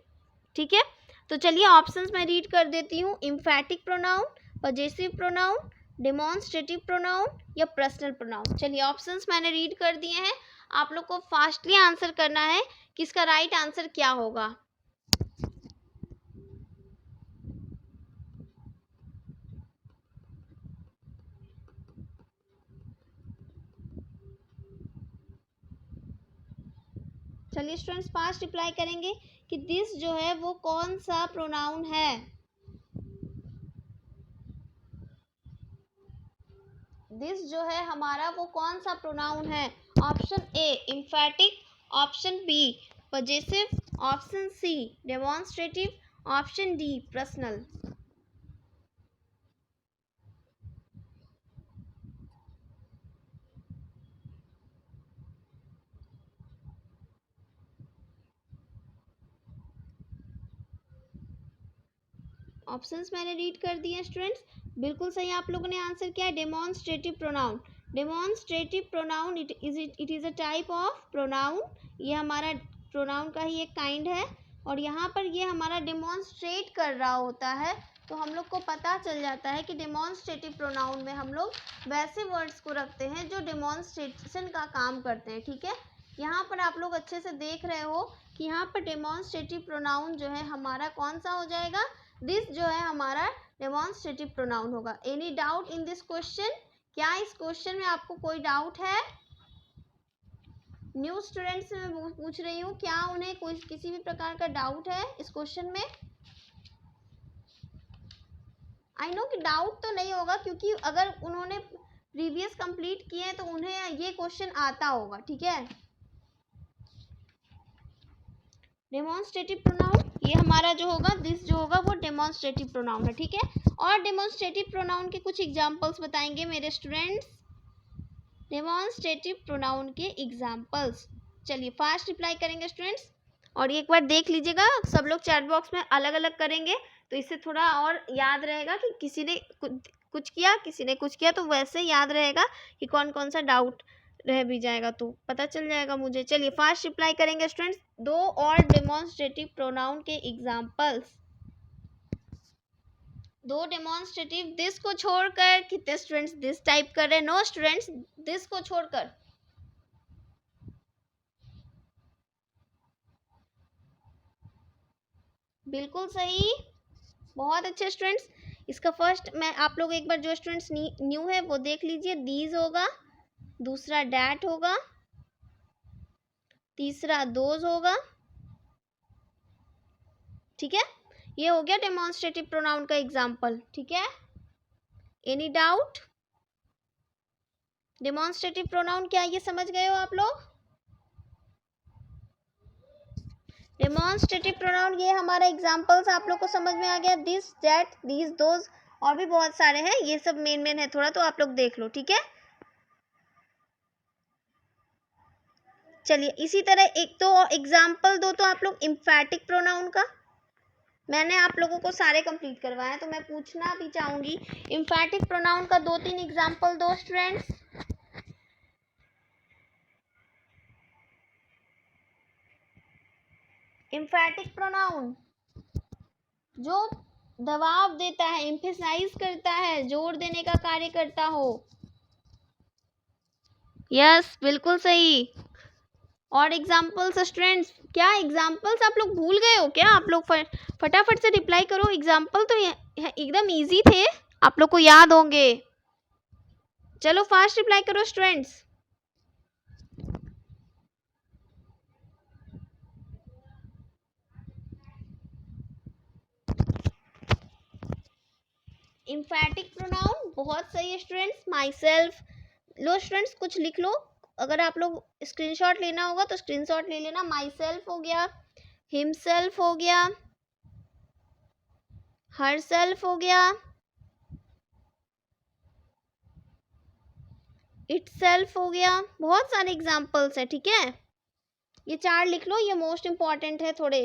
ठीक है। तो चलिए ऑप्शंस मैं रीड कर देती हूँ। Emphatic pronoun, possessive pronoun, demonstrative pronoun या पर्सनल प्रोनाउन। चलिए ऑप्शंस मैंने रीड कर दिए हैं, आप लोग को फास्टली आंसर करना है कि इसका राइट आंसर क्या होगा। चलिए स्टूडेंट्स फास्ट रिप्लाई करेंगे कि दिस जो है वो कौन सा प्रोनाउन है। दिस जो है हमारा वो कौन सा प्रोनाउन है। Option A emphatic, option B possessive, option C demonstrative, option D personal. Options मैंने रीड कर दिए स्टूडेंट्स, बिल्कुल सही आप लोगों ने आंसर किया है demonstrative pronoun. Demonstrative pronoun it is a type of pronoun, ये हमारा प्रोनाउन का ही एक काइंड है और यहाँ पर ये हमारा डेमोन्स्ट्रेट कर रहा होता है, तो हम लोग को पता चल जाता है कि डेमोन्स्ट्रेटिव प्रोनाउन में हम लोग वैसे वर्ड्स को रखते हैं जो डेमोन्स्ट्रेशन का काम करते हैं, ठीक है। यहाँ पर आप लोग अच्छे से देख रहे हो कि यहाँ पर डेमोन्स्ट्रेटिव प्रोनाउन जो है हमारा कौन सा हो जाएगा, दिस जो है हमारा डेमोन्स्ट्रेटिव प्रोनाउन होगा। Any doubt in this question? क्या इस क्वेश्चन में आपको कोई डाउट है? न्यू स्टूडेंट्स से मैं पूछ रही हूँ, क्या उन्हें कोई किसी भी प्रकार का डाउट है इस क्वेश्चन में? आई नो कि डाउट तो नहीं होगा, क्योंकि अगर उन्होंने प्रीवियस कंप्लीट किए हैं तो उन्हें ये क्वेश्चन आता होगा, ठीक है। डेमोन्स्ट्रेटिव प्रोनाउन ये हमारा जो होगा दिस जो होगा वो डेमोन्स्ट्रेटिव प्रोनाउन है, ठीक है। और डेमोन्स्ट्रेटिव प्रोनाउन के कुछ एग्जांपल्स बताएंगे मेरे स्टूडेंट्स, डेमोन्स्ट्रेटिव प्रोनाउन के एग्जांपल्स। चलिए फास्ट रिप्लाई करेंगे स्टूडेंट्स और एक बार देख लीजिएगा, सब लोग चैट बॉक्स में अलग अलग करेंगे तो इससे थोड़ा और याद रहेगा कि किसी ने कुछ किया किसी ने कुछ किया, तो वैसे याद रहेगा कि कौन कौन सा डाउट रह भी जाएगा तो पता चल जाएगा मुझे। चलिए फास्ट रिप्लाई करेंगे स्टूडेंट्स, दो और डेमोन्स्ट्रेटिव प्रोनाउन के एग्जांपल्स। दो डेमोन्स्ट्रेटिव दिस को छोड़कर कितने स्टूडेंट्स दिस टाइप कर रहे हैं? नो स्टूडेंट्स, दिस को छोड़कर। बिल्कुल सही, बहुत अच्छे स्टूडेंट्स। इसका फर्स्ट मैं आप लोग एक बार जो स्टूडेंट्स न्यू है वो देख लीजिए। दीज होगा, दूसरा डैट होगा, तीसरा दोज होगा। ठीक है, ये हो गया डेमोन्स्ट्रेटिव प्रोनाउन का एग्जाम्पल। ठीक है, एनी डाउट? डेमोन्स्ट्रेटिव प्रोनाउन क्या ये समझ गए हो आप लोग? डेमोन्स्ट्रेटिव प्रोनाउन ये हमारा एग्जाम्पल्स आप लोग को समझ में आ गया। दिस, दैट, दीज, दोज और भी बहुत सारे हैं, ये सब मेन है थोड़ा, तो आप लोग देख लो। ठीक है, चलिए इसी तरह एक तो एग्जाम्पल दो तो आप लोग इम्फैटिक प्रोनाउन का। मैंने आप लोगों को सारे कंप्लीट करवाए तो मैं पूछना भी चाहूंगी, इम्फैटिक प्रोनाउन का 2-3 एग्जाम्पल दो स्टूडेंट्स। इम्फैटिक प्रोनाउन जो दबाव देता है, एम्फेसाइज करता है, जोर देने का कार्य करता हो। यस, बिल्कुल सही। और एग्जाम्पल्स स्टूडेंट्स, क्या एग्जाम्पल्स आप लोग भूल गए हो क्या? आप लोग फटाफट से रिप्लाई करो। एग्जाम्पल तो एकदम इजी थे, आप लोग को याद होंगे। चलो फास्ट रिप्लाई करो स्टूडेंट्स। इम्फैटिक प्रोनाउन बहुत सही है students. My self, low students कुछ लिख लो, अगर आप लोग स्क्रीनशॉट लेना होगा तो स्क्रीनशॉट ले लेना। माई सेल्फ हो गया, हिमसेल्फ हो गया, हर सेल्फ हो गया, इट सेल्फ हो गया। बहुत सारे एग्जाम्पल्स है। ठीक है, ये 4 लिख लो, ये मोस्ट इंपॉर्टेंट है थोड़े।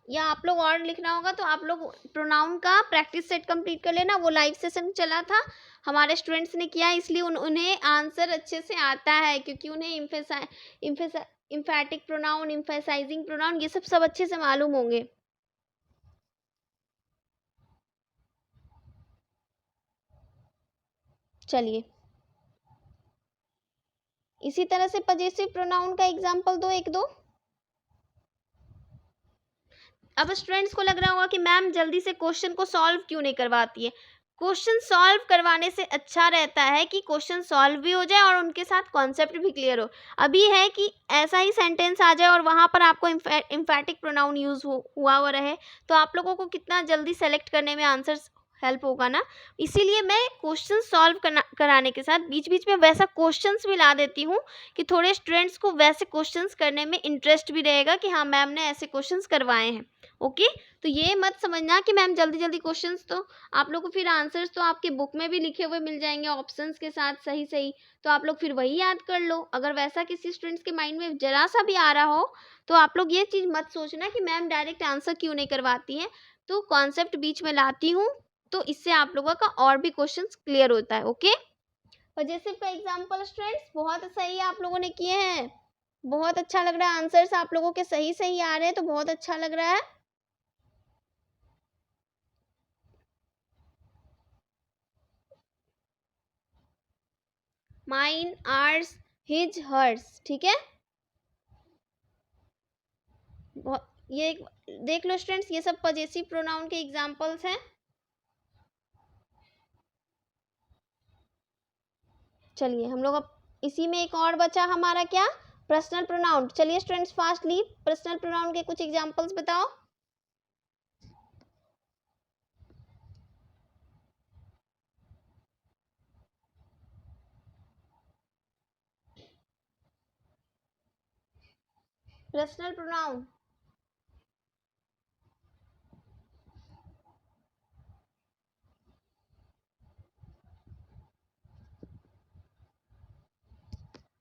या आप लोग और लिखना होगा तो आप लोग प्रोनाउन का प्रैक्टिस सेट कंप्लीट कर लेना। वो लाइव सेशन चला था, हमारे स्टूडेंट्स ने किया, इसलिए उन्हें आंसर अच्छे से आता है, क्योंकि उन्हें इम्फैटिक प्रोनाउन, इम्फेसाइजिंग प्रोनाउन ये सब अच्छे से मालूम होंगे। चलिए इसी तरह से पजेसिव प्रोनाउन का एग्जाम्पल दो, एक दो। अब स्टूडेंट्स को लग रहा होगा कि मैम जल्दी से क्वेश्चन को सॉल्व क्यों नहीं करवाती है। क्वेश्चन सॉल्व करवाने से अच्छा रहता है कि क्वेश्चन सॉल्व भी हो जाए और उनके साथ कॉन्सेप्ट भी क्लियर हो। अभी है कि ऐसा ही सेंटेंस आ जाए और वहाँ पर आपको इम्फैटिक प्रोनाउन यूज हुआ रहे, तो आप लोगों को कितना जल्दी सेलेक्ट करने में आंसर्स हेल्प होगा ना। इसीलिए मैं क्वेश्चन सॉल्व कराने के साथ बीच बीच में वैसा क्वेश्चंस भी ला देती हूँ कि थोड़े स्टूडेंट्स को वैसे क्वेश्चंस करने में इंटरेस्ट भी रहेगा कि हाँ मैम ने ऐसे क्वेश्चंस करवाए हैं। ओके, तो ये मत समझना कि मैम जल्दी जल्दी क्वेश्चंस, तो आप लोग को फिर आंसर्स तो आपके बुक में भी लिखे हुए मिल जाएंगे ऑप्शंस के साथ सही सही, तो आप लोग फिर वही याद कर लो। अगर वैसा किसी स्टूडेंट्स के माइंड में जरा सा भी आ रहा हो तो आप लोग ये चीज़ मत सोचना कि मैम डायरेक्ट आंसर क्यों नहीं करवाती हैं, तो कॉन्सेप्ट बीच में लाती हूँ, तो इससे आप लोगों का और भी क्वेश्चंस क्लियर होता है। ओके, पजेसिव का एग्जाम्पल स्टूडेंट्स बहुत सही आप लोगों ने किए हैं, बहुत अच्छा लग रहा है। आंसर्स आप लोगों के सही सही आ रहे हैं तो बहुत अच्छा लग रहा है। Mine, ours, his, hers. ठीक है, ये देख लो स्टूडेंट्स, ये सब पजेसिव प्रोनाउन के एग्जाम्पल्स हैं। चलिए हम लोग अब इसी में एक और बचा हमारा क्या, पर्सनल प्रोनाउन। चलिए स्टूडेंट्स फास्टली पर्सनल प्रोनाउन के कुछ एग्जाम्पल्स बताओ। पर्सनल प्रोनाउन,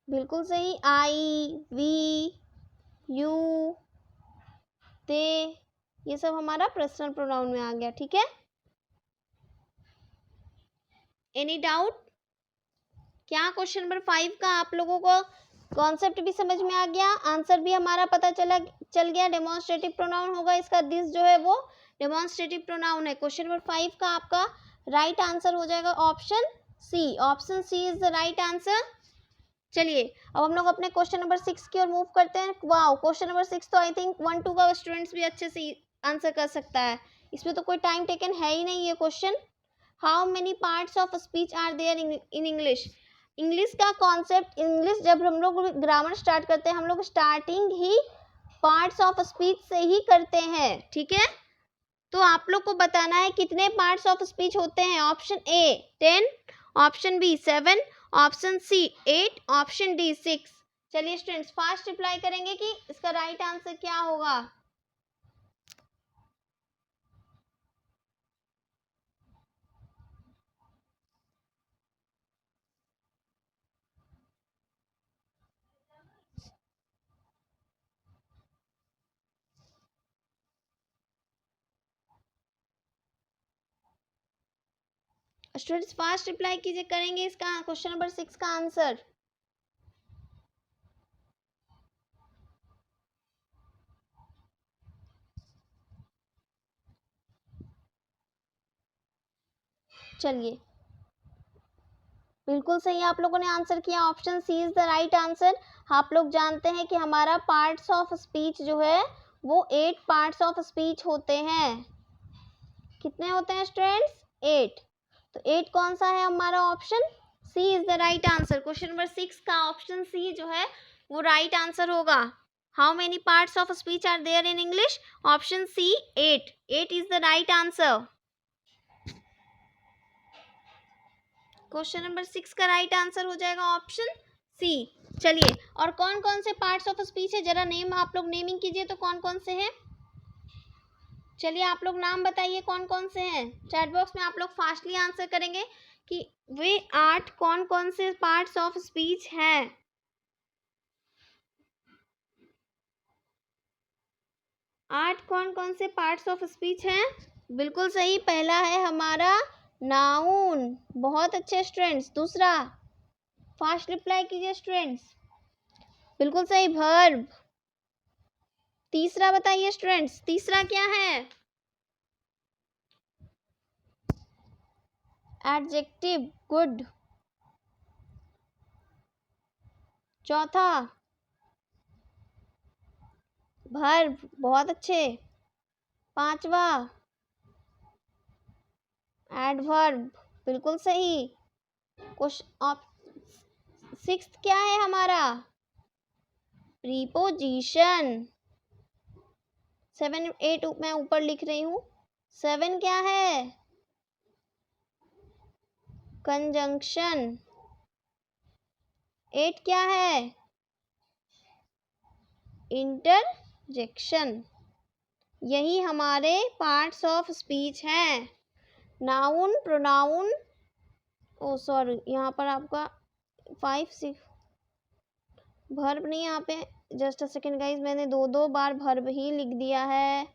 बिल्कुल सही। आई, वी, यू, ते, ये सब हमारा पर्सनल प्रोनाउन में आ गया। ठीक है, एनी डाउट? क्या क्वेश्चन नंबर 5 का आप लोगों को कॉन्सेप्ट भी समझ में आ गया, आंसर भी हमारा पता चल गया। डेमोन्स्ट्रेटिव प्रोनाउन होगा इसका दिस जो है वो डेमोन्स्ट्रेटिव प्रोनाउन है। क्वेश्चन नंबर 5 का आपका राइट आंसर हो जाएगा option C. Option C is the right answer. चलिए अब हम लोग अपने क्वेश्चन नंबर 6 की ओर मूव करते हैं। वाओ, क्वेश्चन नंबर 6 तो आई थिंक 1-2 का स्टूडेंट्स भी अच्छे से आंसर कर सकता है। इसमें तो कोई टाइम टेकन है ही नहीं ये question. How many parts of speech are there in English. English का कॉन्सेप्ट, इंग्लिश जब हम लोग ग्रामर स्टार्ट करते हैं हम लोग स्टार्टिंग ही पार्ट्स ऑफ स्पीच से ही करते हैं, ठीक है। तो आप लोग को बताना है कितने पार्ट्स ऑफ स्पीच होते हैं। Option A 10, option B 7, option C 8, option D 6। चलिए स्टूडेंट्स फास्ट रिप्लाई करेंगे कि इसका राइट आंसर क्या होगा। स्टूडेंट्स फास्ट रिप्लाई कीजिए, करेंगे इसका क्वेश्चन नंबर 6 का आंसर। चलिए बिल्कुल सही आप लोगों ने आंसर किया। Option C is the right answer. आप लोग जानते हैं कि हमारा पार्ट्स ऑफ स्पीच जो है वो 8 पार्ट्स ऑफ स्पीच होते हैं। कितने होते हैं स्टूडेंट्स? 8। तो 8 कौन सा है हमारा? Option C is the right answer. Question number 6 का ऑप्शन सी जो है वो राइट आंसर होगा। How many parts of speech are there in English? Option C 8। 8 is the right answer. Question number 6 का राइट आंसर हो जाएगा option सी। चलिए और कौन कौन से पार्ट्स ऑफ स्पीच है जरा नेम आप लोग नेमिंग कीजिए तो कौन कौन से हैं। चलिए आप लोग नाम बताइए कौन कौन से हैं। चैट बॉक्स में आप लोग फास्टली आंसर करेंगे कि वे 8 कौन कौन से पार्ट्स ऑफ स्पीच हैं। आठ कौन कौन से पार्ट्स ऑफ स्पीच हैं? बिल्कुल सही, पहला है हमारा नाउन। बहुत अच्छे स्टूडेंट्स। दूसरा फास्ट रिप्लाई कीजिए स्टूडेंट्स। बिल्कुल सही, वर्ब। तीसरा बताइए स्टूडेंट्स, तीसरा क्या है? Adjective, good. चौथा वर्ब, बहुत अच्छे। पांचवा एडवर्ब, बिल्कुल सही। सिक्स्थ क्या है हमारा? प्रीपोजिशन। 7 8 मैं ऊपर लिख रही हूँ। 7 क्या है? कंजंक्शन। 8 क्या है? इंटरजेक्शन। यही हमारे पार्ट्स ऑफ स्पीच हैं। नाउन, प्रोनाउन, सॉरी यहाँ पर आपका 5 6 वर्ब नहीं, यहाँ पे जस्ट अ सेकेंड गाइज मैंने 2 बार वर्ब ही लिख दिया है।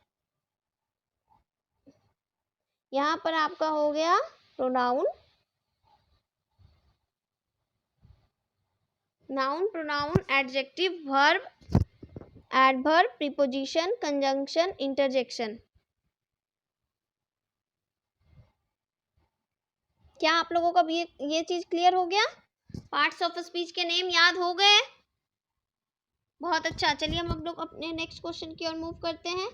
यहाँ पर आपका हो गया pronoun, noun, pronoun, adjective, verb, adverb, preposition, conjunction, interjection. क्या आप लोगों का ये चीज क्लियर हो गया? पार्ट्स ऑफ स्पीच के नेम याद हो गए? बहुत अच्छा। चलिए हम लोग अपने नेक्स्ट क्वेश्चन की ओर मूव करते हैं।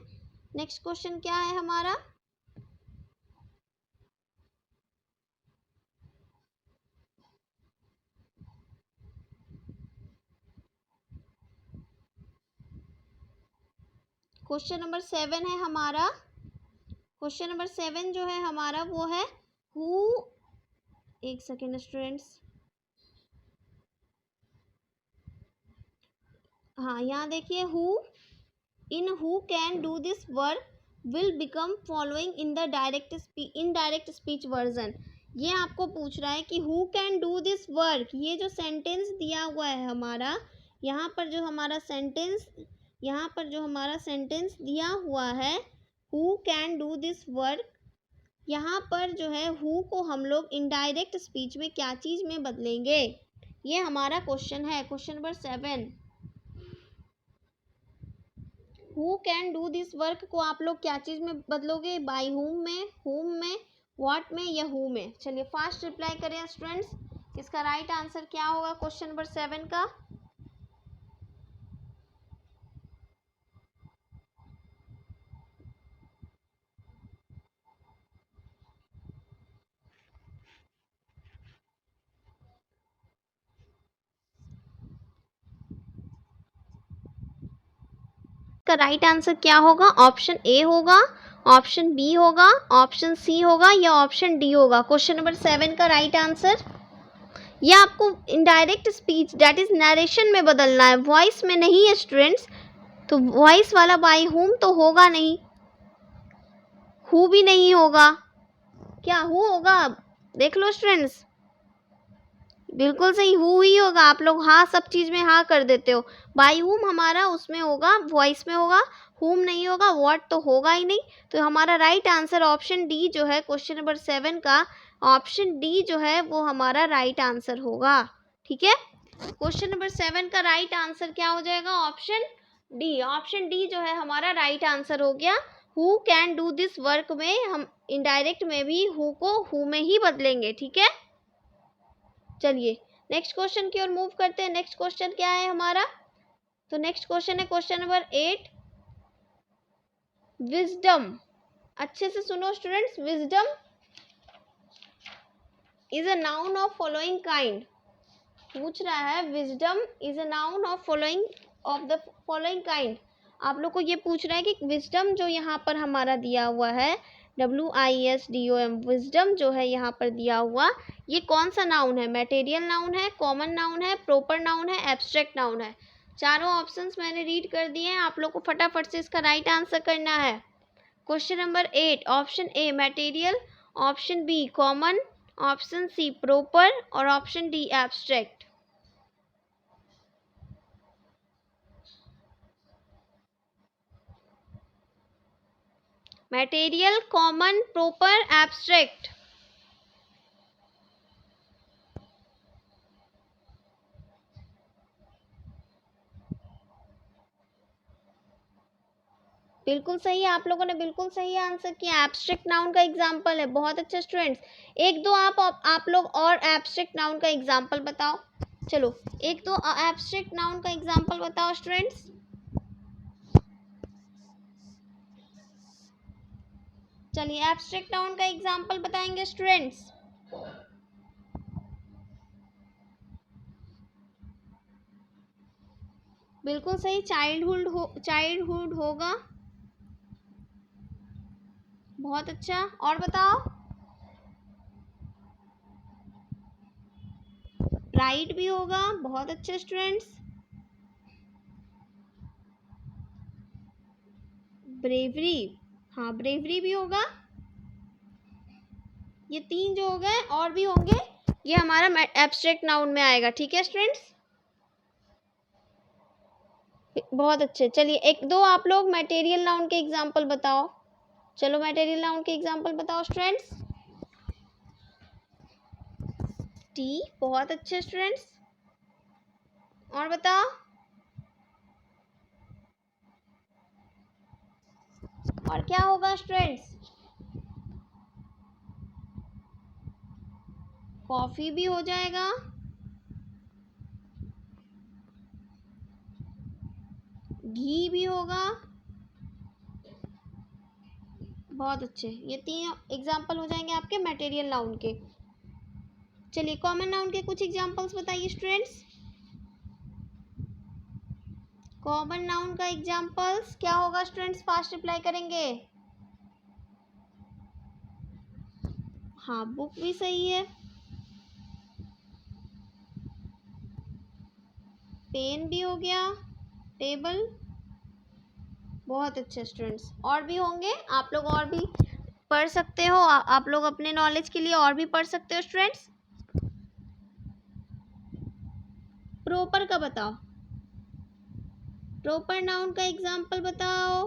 नेक्स्ट क्वेश्चन क्या है हमारा? क्वेश्चन नंबर 7 है हमारा। क्वेश्चन नंबर 7 जो है हमारा वो है हु, एक सेकेंड स्टूडेंट्स, हाँ यहाँ देखिए who can do this work will become following in the indirect speech version. ये आपको पूछ रहा है कि who can do this work. ये जो सेंटेंस दिया हुआ है हमारा, यहाँ पर जो हमारा सेंटेंस दिया हुआ है who can do this work, यहाँ पर जो है हु को हम लोग इनडायरेक्ट स्पीच में क्या चीज़ में बदलेंगे, ये हमारा क्वेश्चन है। Question number 7, who can do this work को आप लोग क्या चीज में बदलोगे, बाय हुम में, व्हाट में या हु में। चलिए फास्ट रिप्लाई करें स्टूडेंट्स, इसका राइट आंसर क्या होगा क्वेश्चन नंबर 7 का। का राइट आंसर क्या होगा, ऑप्शन ए होगा, ऑप्शन बी होगा, ऑप्शन सी होगा या ऑप्शन डी होगा। क्वेश्चन नंबर 7 का राइट आंसर, या आपको indirect speech that is narration में बदलना है, वॉइस में नहीं है स्टूडेंट्स। तो वॉइस वाला बाय हुम तो होगा नहीं, हु भी नहीं होगा, क्या हु होगा, देख लो स्टूडेंट्स, बिल्कुल सही हु ही होगा। आप लोग हाँ सब चीज में हाँ कर देते हो, बाय हुम हमारा उसमें होगा, वॉइस में होगा, हुम नहीं होगा, व्हाट तो होगा ही नहीं। तो हमारा राइट आंसर ऑप्शन डी जो है क्वेश्चन नंबर 7 का, ऑप्शन डी जो है वो हमारा राइट आंसर होगा। ठीक है, क्वेश्चन नंबर 7 का राइट आंसर क्या हो जाएगा, ऑप्शन डी। ऑप्शन डी जो है हमारा राइट आंसर हो गया। Who can do this work में हम इनडायरेक्ट में भी हु को हु में ही बदलेंगे। ठीक है, चलिए नेक्स्ट क्वेश्चन की ओर मूव करते हैं। नेक्स्ट क्वेश्चन क्या है हमारा, तो नेक्स्ट क्वेश्चन है क्वेश्चन नंबर 8, विजडम। अच्छे से सुनो students, wisdom is a noun of following kind. पूछ रहा है wisdom is a noun of the following kind. आप लोग को ये पूछ रहा है कि विजडम जो यहाँ पर हमारा दिया हुआ है WISDOM, विजडम जो है यहाँ पर दिया हुआ, ये कौन सा नाउन है, मटेरियल नाउन है, कॉमन नाउन है, प्रॉपर नाउन है, एब्स्ट्रैक्ट नाउन है। चारों ऑप्शंस मैंने रीड कर दिए हैं, आप लोग को फटाफट से इसका राइट आंसर करना है। Question number 8, option A material, option B common, option C proper और option D abstract. Material, common, proper, abstract. बिल्कुल सही, आप लोगों ने बिल्कुल सही आंसर किया। एब्स्ट्रैक्ट नाउन का एग्जांपल है, बहुत अच्छे स्टूडेंट्स। एक दो आप लोग और एब्स्ट्रैक्ट नाउन का एग्जांपल बताओ। चलो एक दो एब्स्ट्रैक्ट नाउन का एग्जांपल बताओ स्टूडेंट्स। चलिए एब्स्ट्रैक्ट नाउन का एग्जांपल बताएंगे स्टूडेंट्स। बिल्कुल सही, चाइल्डहुड होगा, बहुत अच्छा। और बताओ, राइट भी होगा, बहुत अच्छे स्टूडेंट्स। ब्रेवरी, हाँ ब्रेवरी भी होगा। ये 3 जो हो गए, और भी होंगे, ये हमारा एब्स्ट्रैक्ट नाउन में आएगा। ठीक है स्टूडेंट्स, बहुत अच्छे। चलिए एक दो आप लोग मटेरियल नाउन के एग्जांपल बताओ। चलो मटेरियल नाउन के एग्जांपल बताओ स्टूडेंट्स। टी, बहुत अच्छे स्टूडेंट्स। और बताओ, और क्या होगा स्टूडेंट्स, कॉफी भी हो जाएगा, घी भी होगा, बहुत अच्छे। ये 3 एग्जांपल हो जाएंगे आपके मटेरियल नाउन के। चलिए कॉमन नाउन के कुछ एग्जांपल्स बताइए स्टूडेंट्स। कॉमन नाउन का एग्जांपल्स क्या होगा स्टूडेंट्स, फास्ट रिप्लाई करेंगे। हाँ बुक भी सही है, पेन भी हो गया, टेबल, बहुत अच्छे स्टूडेंट्स। और भी होंगे, आप लोग और भी पढ़ सकते हो, आप लोग अपने नॉलेज के लिए और भी पढ़ सकते हो स्टूडेंट्स। प्रॉपर का बताओ, प्रॉपर नाउन का एग्जांपल बताओ।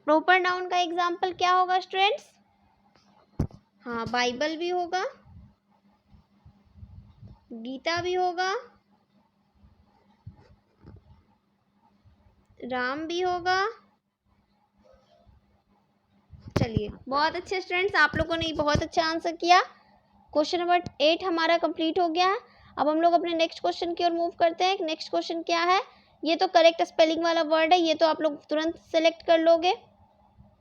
प्रॉपर नाउन का एग्जांपल क्या होगा स्टूडेंट्स, हाँ बाइबल भी होगा, गीता भी होगा, राम भी होगा। चलिए, बहुत अच्छे स्टूडेंट्स, आप लोगों ने बहुत अच्छा आंसर किया। क्वेश्चन नंबर 8 हमारा कंप्लीट हो गया है। अब हम लोग अपने नेक्स्ट क्वेश्चन की ओर मूव करते हैं। नेक्स्ट क्वेश्चन क्या है? ये तो करेक्ट स्पेलिंग वाला वर्ड है, ये तो आप लोग तुरंत सेलेक्ट कर लोगे।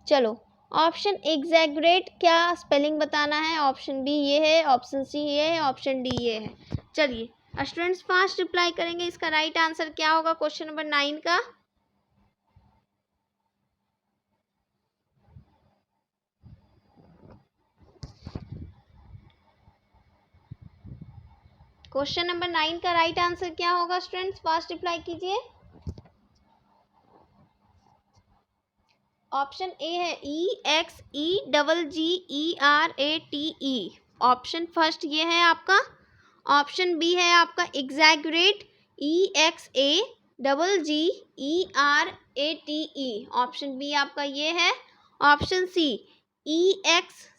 चलो, ऑप्शन एग्जैगरेट क्या स्पेलिंग बताना है। ऑप्शन बी ये है, ऑप्शन सी ये है, ऑप्शन डी ये है। चलिए स्टूडेंट्स, फास्ट रिप्लाई करेंगे। इसका राइट आंसर क्या होगा क्वेश्चन नंबर 9 का? क्वेश्चन नंबर 9 का राइट आंसर क्या होगा स्टूडेंट्स? फास्ट रिप्लाई कीजिए। ऑप्शन ए है EXEGGERATE। ऑप्शन फर्स्ट ये है आपका। ऑप्शन बी है आपका एग्जैगरेट, EXAGGERATE। ऑप्शन बी आपका ये है। Option C EXCEGERATE।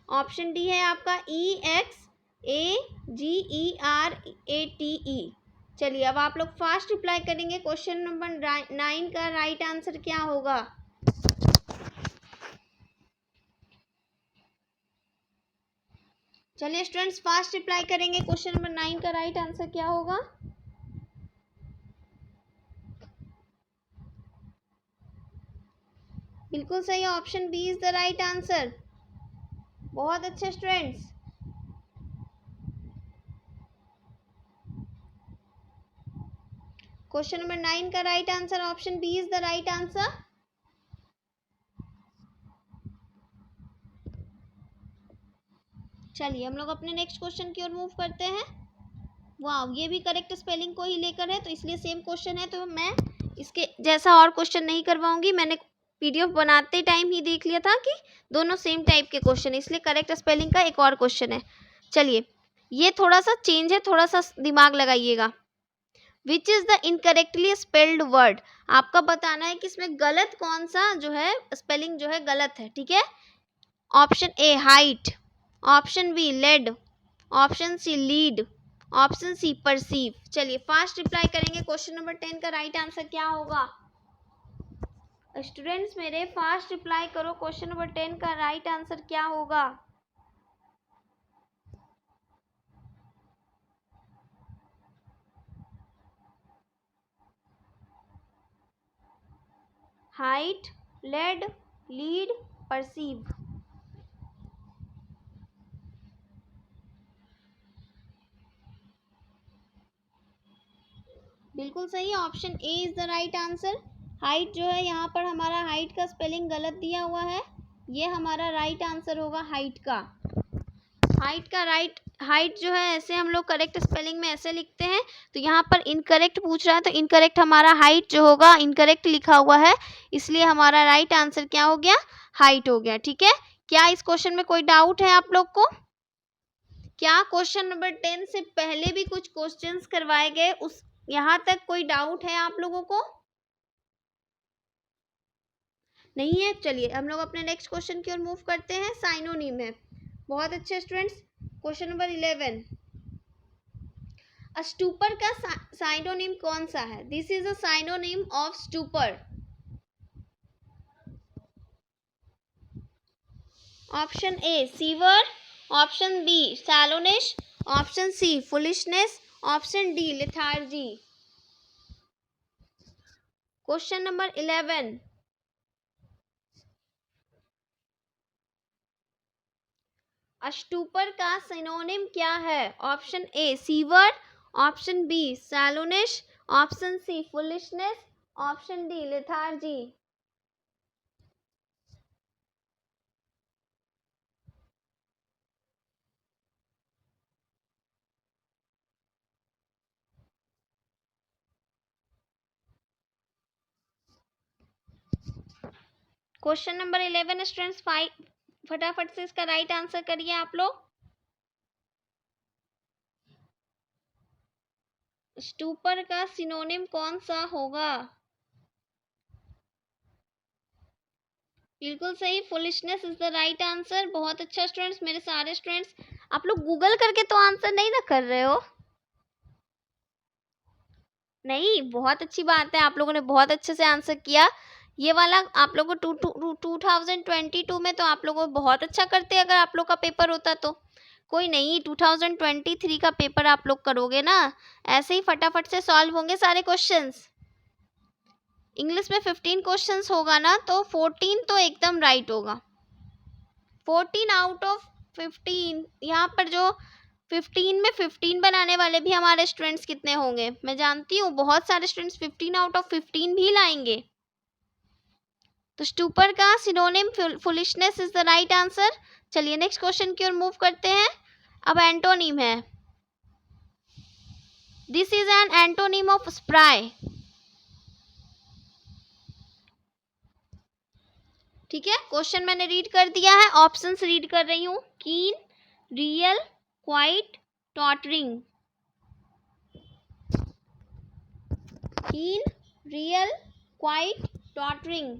Option D है आपका EXAGERATE। चलिए, अब आप लोग फास्ट रिप्लाई करेंगे। क्वेश्चन नंबर 9 का राइट आंसर क्या होगा? चलिए स्टूडेंट्स, फास्ट रिप्लाई करेंगे। क्वेश्चन नंबर 9 का राइट आंसर क्या होगा? बिल्कुल सही, option B is the right answer. बहुत अच्छे स्टूडेंट्स। क्वेश्चन नंबर 9 का right answer option B is the right answer. चलिए, हम लोग अपने नेक्स्ट क्वेश्चन की ओर मूव करते हैं। वाह, ये भी करेक्ट स्पेलिंग को ही लेकर है, तो इसलिए सेम क्वेश्चन है, तो मैं इसके जैसा और क्वेश्चन नहीं करवाऊंगी। मैंने पीडीएफ बनाते टाइम ही देख लिया था कि दोनों सेम टाइप के क्वेश्चन है, इसलिए करेक्ट स्पेलिंग का एक और क्वेश्चन है। चलिए, ये थोड़ा सा चेंज है, थोड़ा सा दिमाग लगाइएगा। Which is the incorrectly spelled word? आपका बताना है कि इसमें गलत कौन सा जो है स्पेलिंग जो है गलत है, ठीक है। Option A height, option B led, option C lead, option C perceive. चलिए, फास्ट रिप्लाई करेंगे। क्वेश्चन नंबर 10 का राइट आंसर क्या होगा? स्टूडेंट्स मेरे फास्ट रिप्लाई करो। क्वेश्चन नंबर 10 का राइट आंसर क्या होगा? Height, led, lead, perceive. बिल्कुल सही, option A is the right answer. Height जो है, यहाँ पर हमारा हाइट का स्पेलिंग गलत दिया हुआ है, ये हमारा राइट आंसर होगा हाइट का। हाइट जो है ऐसे हम लोग करेक्ट स्पेलिंग में ऐसे लिखते हैं, तो यहाँ पर इनकरेक्ट पूछ रहा है, तो इनकरेक्ट हमारा हाइट जो होगा इनकरेक्ट लिखा हुआ है, इसलिए हमारा राइट आंसर क्या हो गया? हाइट हो गया, ठीक है। क्या इस क्वेश्चन में कोई डाउट है आप लोग को? क्या क्वेश्चन नंबर 10 से पहले भी कुछ क्वेश्चंस करवाए गए, उस यहाँ तक कोई डाउट है आप लोगों को? नहीं है। चलिए, हम लोग अपने नेक्स्ट क्वेश्चन की ओर मूव करते हैं। साइनोनिम है। बहुत अच्छे स्टूडेंट्स, क्वेश्चन नंबर 11। स्टूपर का साइनोनिम कौन सा है? This is a synonym of stupor. Option A sever, option B sullenness, option C foolishness, option D lethargy. Question number 11। Stupor का सिनोनिम क्या है? Option A sever, option B sullenness, option C foolishness, option D lethargy. Question number 11 students, फटाफट से इसका right answer करिए आप लोग। Stupor का सिनोनिम कौन सा होगा? बिल्कुल सही, foolishness is the right answer. बहुत अच्छा स्टूडेंट्स, मेरे सारे स्टूडेंट्स, आप लोग गूगल करके तो आंसर नहीं ना कर रहे हो। नहीं, बहुत अच्छी बात है, आप लोगों ने बहुत अच्छे से आंसर किया। ये वाला आप लोगों को 2022 में तो आप लोग बहुत अच्छा करते अगर आप लोग का पेपर होता तो। कोई नहीं, 2023 का पेपर आप लोग करोगे ना, ऐसे ही फटाफट से सॉल्व होंगे सारे क्वेश्चंस। इंग्लिश में 15 क्वेश्चंस होगा ना, तो 14 तो एकदम राइट होगा। 14 आउट ऑफ 15। यहाँ पर जो 15 में 15 बनाने वाले भी हमारे स्टूडेंट्स कितने होंगे, मैं जानती हूँ बहुत सारे स्टूडेंट्स 15 आउट ऑफ 15 भी लाएंगे। तो स्टूपर का synonym foolishness is the right answer. चलिए नेक्स्ट क्वेश्चन की ओर मूव करते हैं। अब एंटोनिम है, this is an antonym of spry. ठीक है, क्वेश्चन मैंने रीड कर दिया है, ऑप्शंस रीड कर रही हूँ। Keen, real, quite, tottering. Keen, real, quite, tottering.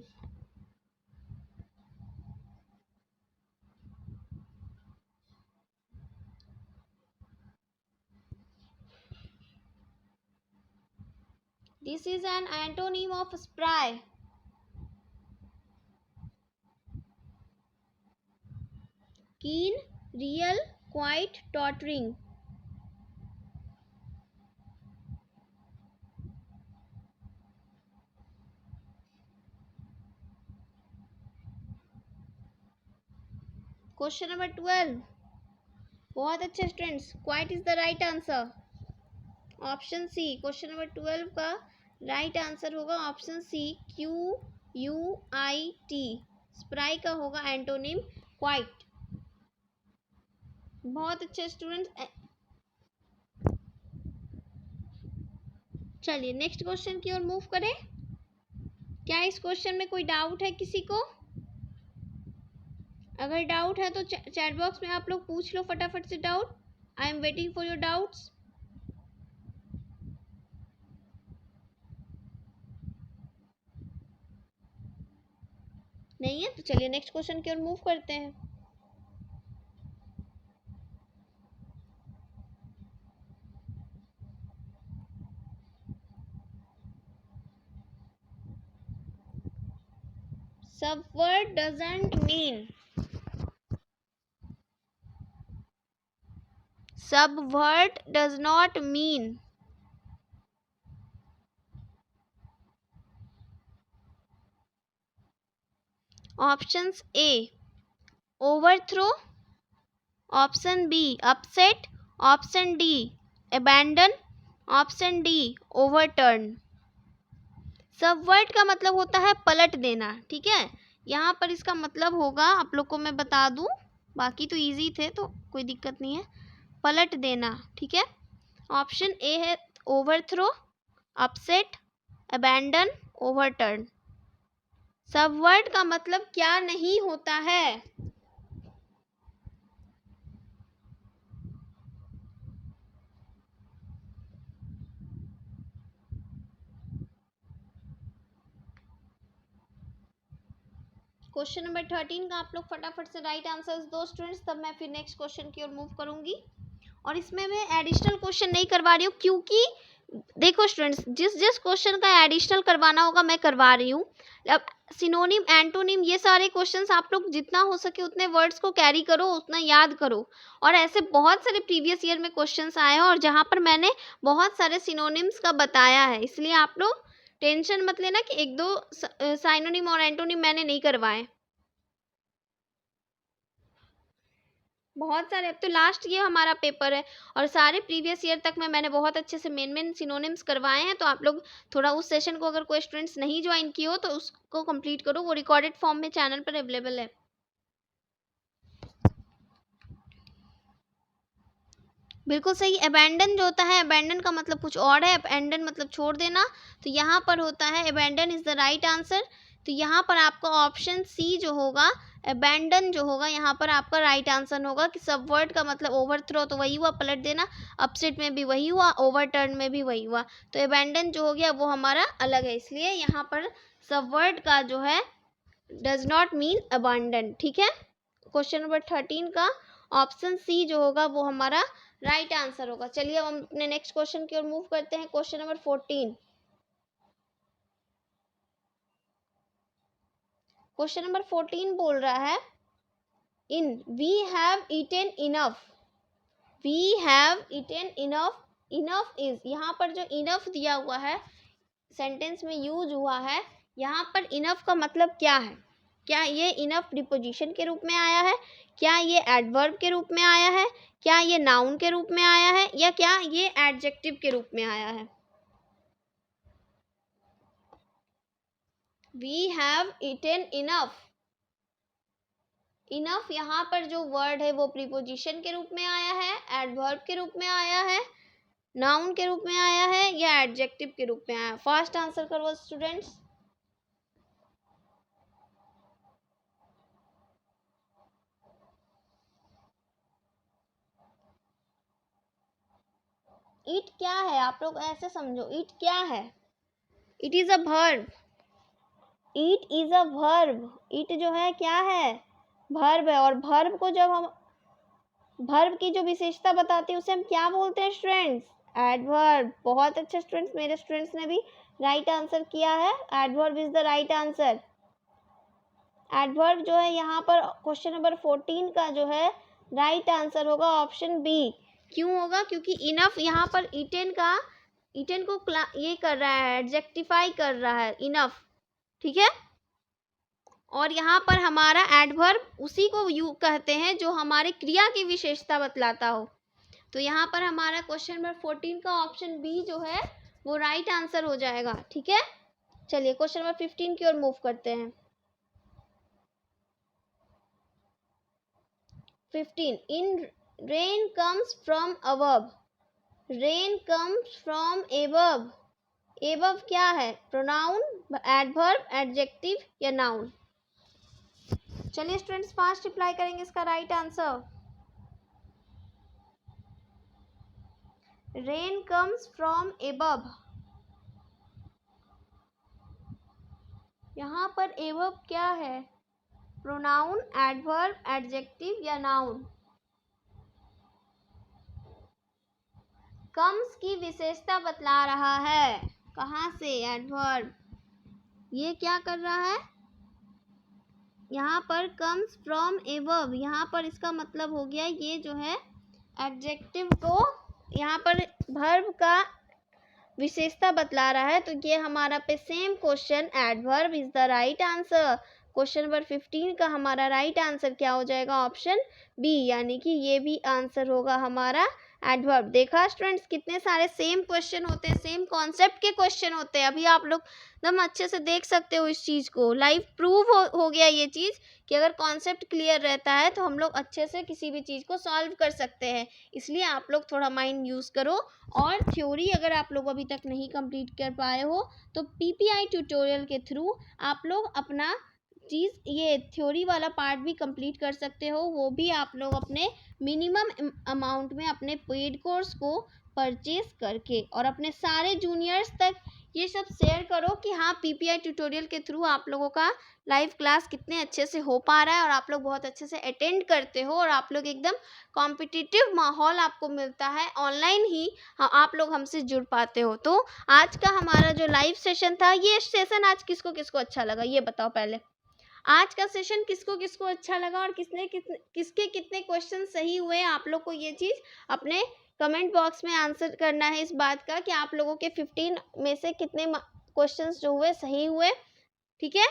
This is an antonym of spry. Keen, real, quite, tottering. Question number 12. बहुत अच्छे students, quite is the right answer. Option C, question number 12 का right answer होगा option C, QUIT। Spry का होगा antonym quite. बहुत अच्छे students. चलिए next question की ओर मूव करें। क्या इस क्वेश्चन में कोई डाउट है किसी को? अगर डाउट है तो चैट बॉक्स में आप लोग पूछ लो फटाफट से doubt. I am waiting for your doubts. नहीं है तो चलिए नेक्स्ट क्वेश्चन की ओर मूव करते हैं। Subword doesn't mean. Subword does not mean. Options A, overthrow. Option B, upset. Option D, abandon. Option D, overturn. Subvert का मतलब होता है पलट देना। ठीक है, यहाँ पर इसका मतलब होगा, आप लोग को मैं बता दूं, बाकी तो इजी थे तो कोई दिक्कत नहीं है, पलट देना। ठीक है, ऑप्शन ए है overthrow, upset, abandon, overturn. Subvert का मतलब क्या नहीं होता है? क्वेश्चन नंबर 13 का आप लोग फटाफट से राइट आंसर्स दो स्टूडेंट्स, तब मैं फिर नेक्स्ट क्वेश्चन की ओर मूव करूंगी। और इसमें मैं एडिशनल क्वेश्चन नहीं करवा रही हूँ, क्योंकि देखो स्टूडेंट्स, जिस जिस क्वेश्चन का एडिशनल करवाना होगा मैं करवा रही हूँ। अब सिनोनिम, एंटोनिम, ये सारे क्वेश्चंस आप लोग जितना हो सके उतने वर्ड्स को कैरी करो, उतना याद करो। और ऐसे बहुत सारे प्रीवियस ईयर में क्वेश्चंस आए हैं और जहाँ पर मैंने बहुत सारे सिनोनिम्स का बताया है, इसलिए आप लोग टेंशन मत लेना कि एक दो साइनोनिम और एंटोनिम मैंने नहीं करवाए। बहुत सारे, अब तो लास्ट ये हमारा पेपर है और सारे प्रीवियस ईयर तक में मैंने बहुत अच्छे से मेन सिनोनिम्स करवाए हैं। तो आप लोग थोड़ा उस सेशन को, अगर कोई स्टूडेंट्स नहीं ज्वाइन किए हो तो उसको कंप्लीट करो, वो रिकॉर्डेड फॉर्म में चैनल पर अवेलेबल है। बिल्कुल सही। अबैंडन जो होता है, अबैंडन का मतलब कुछ और है, अबैंडन मतलब छोड़ देना, तो यहाँ पर होता है abandon is the right answer. तो यहाँ पर आपका ऑप्शन सी जो होगा, अबैंडन जो होगा, यहाँ पर आपका राइट आंसर होगा। कि सबवर्ट का मतलब ओवरथ्रो तो वही हुआ, पलट देना, अपसेट में भी वही हुआ, ओवरटर्न में भी वही हुआ। तो अबैंडन जो हो गया वो हमारा अलग है, इसलिए यहाँ पर सबवर्ट का जो है डज नॉट मीन अबैंडन। ठीक है, क्वेश्चन नंबर 13 का ऑप्शन सी जो होगा वो हमारा राइट आंसर होगा। चलिए अब हम अपने नेक्स्ट क्वेश्चन की ओर मूव करते हैं। Question number 14। क्वेश्चन नंबर 14 बोल रहा है in we have eaten enough. We have eaten enough. Enough is, यहाँ पर जो इनफ दिया हुआ है सेंटेंस में यूज हुआ है, यहाँ पर इनफ का मतलब क्या है? क्या ये इनफ प्रीपोजिशन के रूप में आया है? क्या ये एडवर्ब के रूप में आया है? क्या ये नाउन के रूप में आया है? या क्या ये एडजेक्टिव के रूप में आया है? We have eaten enough. Enough यहाँ पर जो वर्ड है वो प्रीपोजिशन के रूप में आया है, एडवर्ब के रूप में आया है, नाउन के रूप में आया है, या एडजेक्टिव के रूप में आया है? फास्ट आंसर करो स्टूडेंट्स। ईट क्या है? आप लोग ऐसे समझो, ईट क्या है? It is a verb. Eat is a verb. Eat जो है क्या है? वर्ब है। और वर्ब को जब हम वर्ब की जो विशेषता बताते हैं उसे हम क्या बोलते हैं स्टूडेंट्स? एडवर्ब। बहुत अच्छे स्टूडेंट्स, मेरे स्टूडेंट्स ने भी राइट आंसर किया है। Adverb is the right answer. Adverb जो है यहाँ पर क्वेश्चन नंबर 14 का जो है राइट आंसर होगा ऑप्शन बी। क्यों होगा? क्योंकि इनफ यहाँ पर ईटेन को ये कर रहा है, एडजेक्टिफाई कर रहा है इनफ, ठीक है। और यहाँ पर हमारा एडवर्ब उसी को यू कहते हैं जो हमारी क्रिया की विशेषता बतलाता हो। तो यहाँ पर हमारा क्वेश्चन नंबर 14 का ऑप्शन बी जो है वो राइट आंसर हो जाएगा, ठीक है। चलिए क्वेश्चन नंबर 15 की ओर मूव करते हैं। 15 in rain comes from above. Rain comes from above. Above क्या है? प्रोनाउन, एडवर्ब, एडजेक्टिव या नाउन? चलिए स्टूडेंट्स फास्ट रिप्लाई करेंगे इसका right answer. Rain comes from above. यहाँ पर एबव क्या है? प्रोनाउन, एडवर्ब, एडजेक्टिव या नाउन? कम्स की विशेषता बतला रहा है। कहाँ से? एडवर्ब। ये क्या कर रहा है? यहाँ पर कम्स फ्रॉम एबव, यहाँ पर इसका मतलब हो गया ये जो है एडजेक्टिव को यहाँ पर वर्ब का विशेषता बतला रहा है। तो ये हमारा पे same question adverb is the right answer. Question number 15 का हमारा राइट आंसर क्या हो जाएगा? ऑप्शन बी, यानी कि ये भी आंसर होगा हमारा एडवर्ब। देखा स्टूडेंट्स कितने सारे सेम क्वेश्चन होते हैं, सेम कॉन्सेप्ट के क्वेश्चन होते हैं। अभी आप लोग एकदम अच्छे से देख सकते हो इस चीज़ को, लाइव प्रूव हो गया ये चीज़ कि अगर कॉन्सेप्ट क्लियर रहता है तो हम लोग अच्छे से किसी भी चीज़ को सॉल्व कर सकते हैं। इसलिए आप लोग थोड़ा माइंड यूज़ करो। और थ्योरी अगर आप लोग अभी तक नहीं कंप्लीट कर पाए हो तो पीपीआई ट्यूटोरियल के थ्रू आप लोग अपना ये थ्योरी वाला पार्ट भी कंप्लीट कर सकते हो। वो भी आप लोग अपने मिनिमम अमाउंट में अपने पेड कोर्स को परचेज करके और अपने सारे जूनियर्स तक ये सब शेयर करो कि हाँ पीपीआई ट्यूटोरियल के थ्रू आप लोगों का लाइव क्लास कितने अच्छे से हो पा रहा है और आप लोग बहुत अच्छे से अटेंड करते हो और आप लोग एकदम कॉम्पिटिटिव माहौल आपको मिलता है। ऑनलाइन ही आप लोग हमसे जुड़ पाते हो। तो आज का हमारा जो लाइव सेशन था, ये सेशन आज किसको किसको अच्छा लगा ये बताओ पहले। आज का सेशन किसको किसको अच्छा लगा और किसके कितने क्वेश्चन सही हुए? आप लोग को ये चीज़ अपने कमेंट बॉक्स में आंसर करना है इस बात का कि आप लोगों के 15 में से कितने क्वेश्चंस जो हुए सही हुए, ठीक है।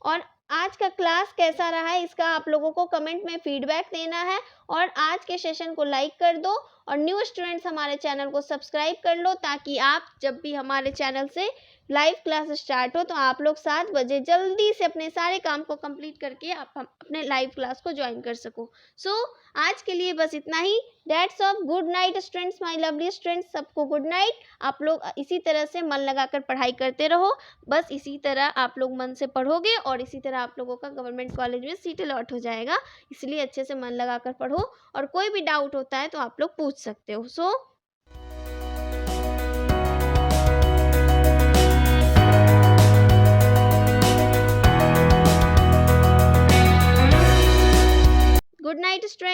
और आज का क्लास कैसा रहा है इसका आप लोगों को कमेंट में फीडबैक देना है। और आज के सेशन को लाइक कर दो और न्यू स्टूडेंट्स हमारे चैनल को सब्सक्राइब कर लो ताकि आप जब भी हमारे चैनल से लाइव क्लास स्टार्ट हो तो आप लोग 7 बजे जल्दी से अपने सारे काम को कंप्लीट करके आप अपने लाइव क्लास को ज्वाइन कर सको। सो आज के लिए बस इतना ही। That's of good night students, my lovely students, सबको गुड नाइट। आप लोग इसी तरह से मन लगाकर पढ़ाई करते रहो। बस इसी तरह आप लोग मन से पढ़ोगे और इसी तरह आप लोगों का गवर्नमेंट कॉलेज में सीट अलॉट हो जाएगा। इसलिए अच्छे से मन लगाकर पढ़ो और कोई भी डाउट होता है तो आप लोग पूछ सकते हो। So good night student.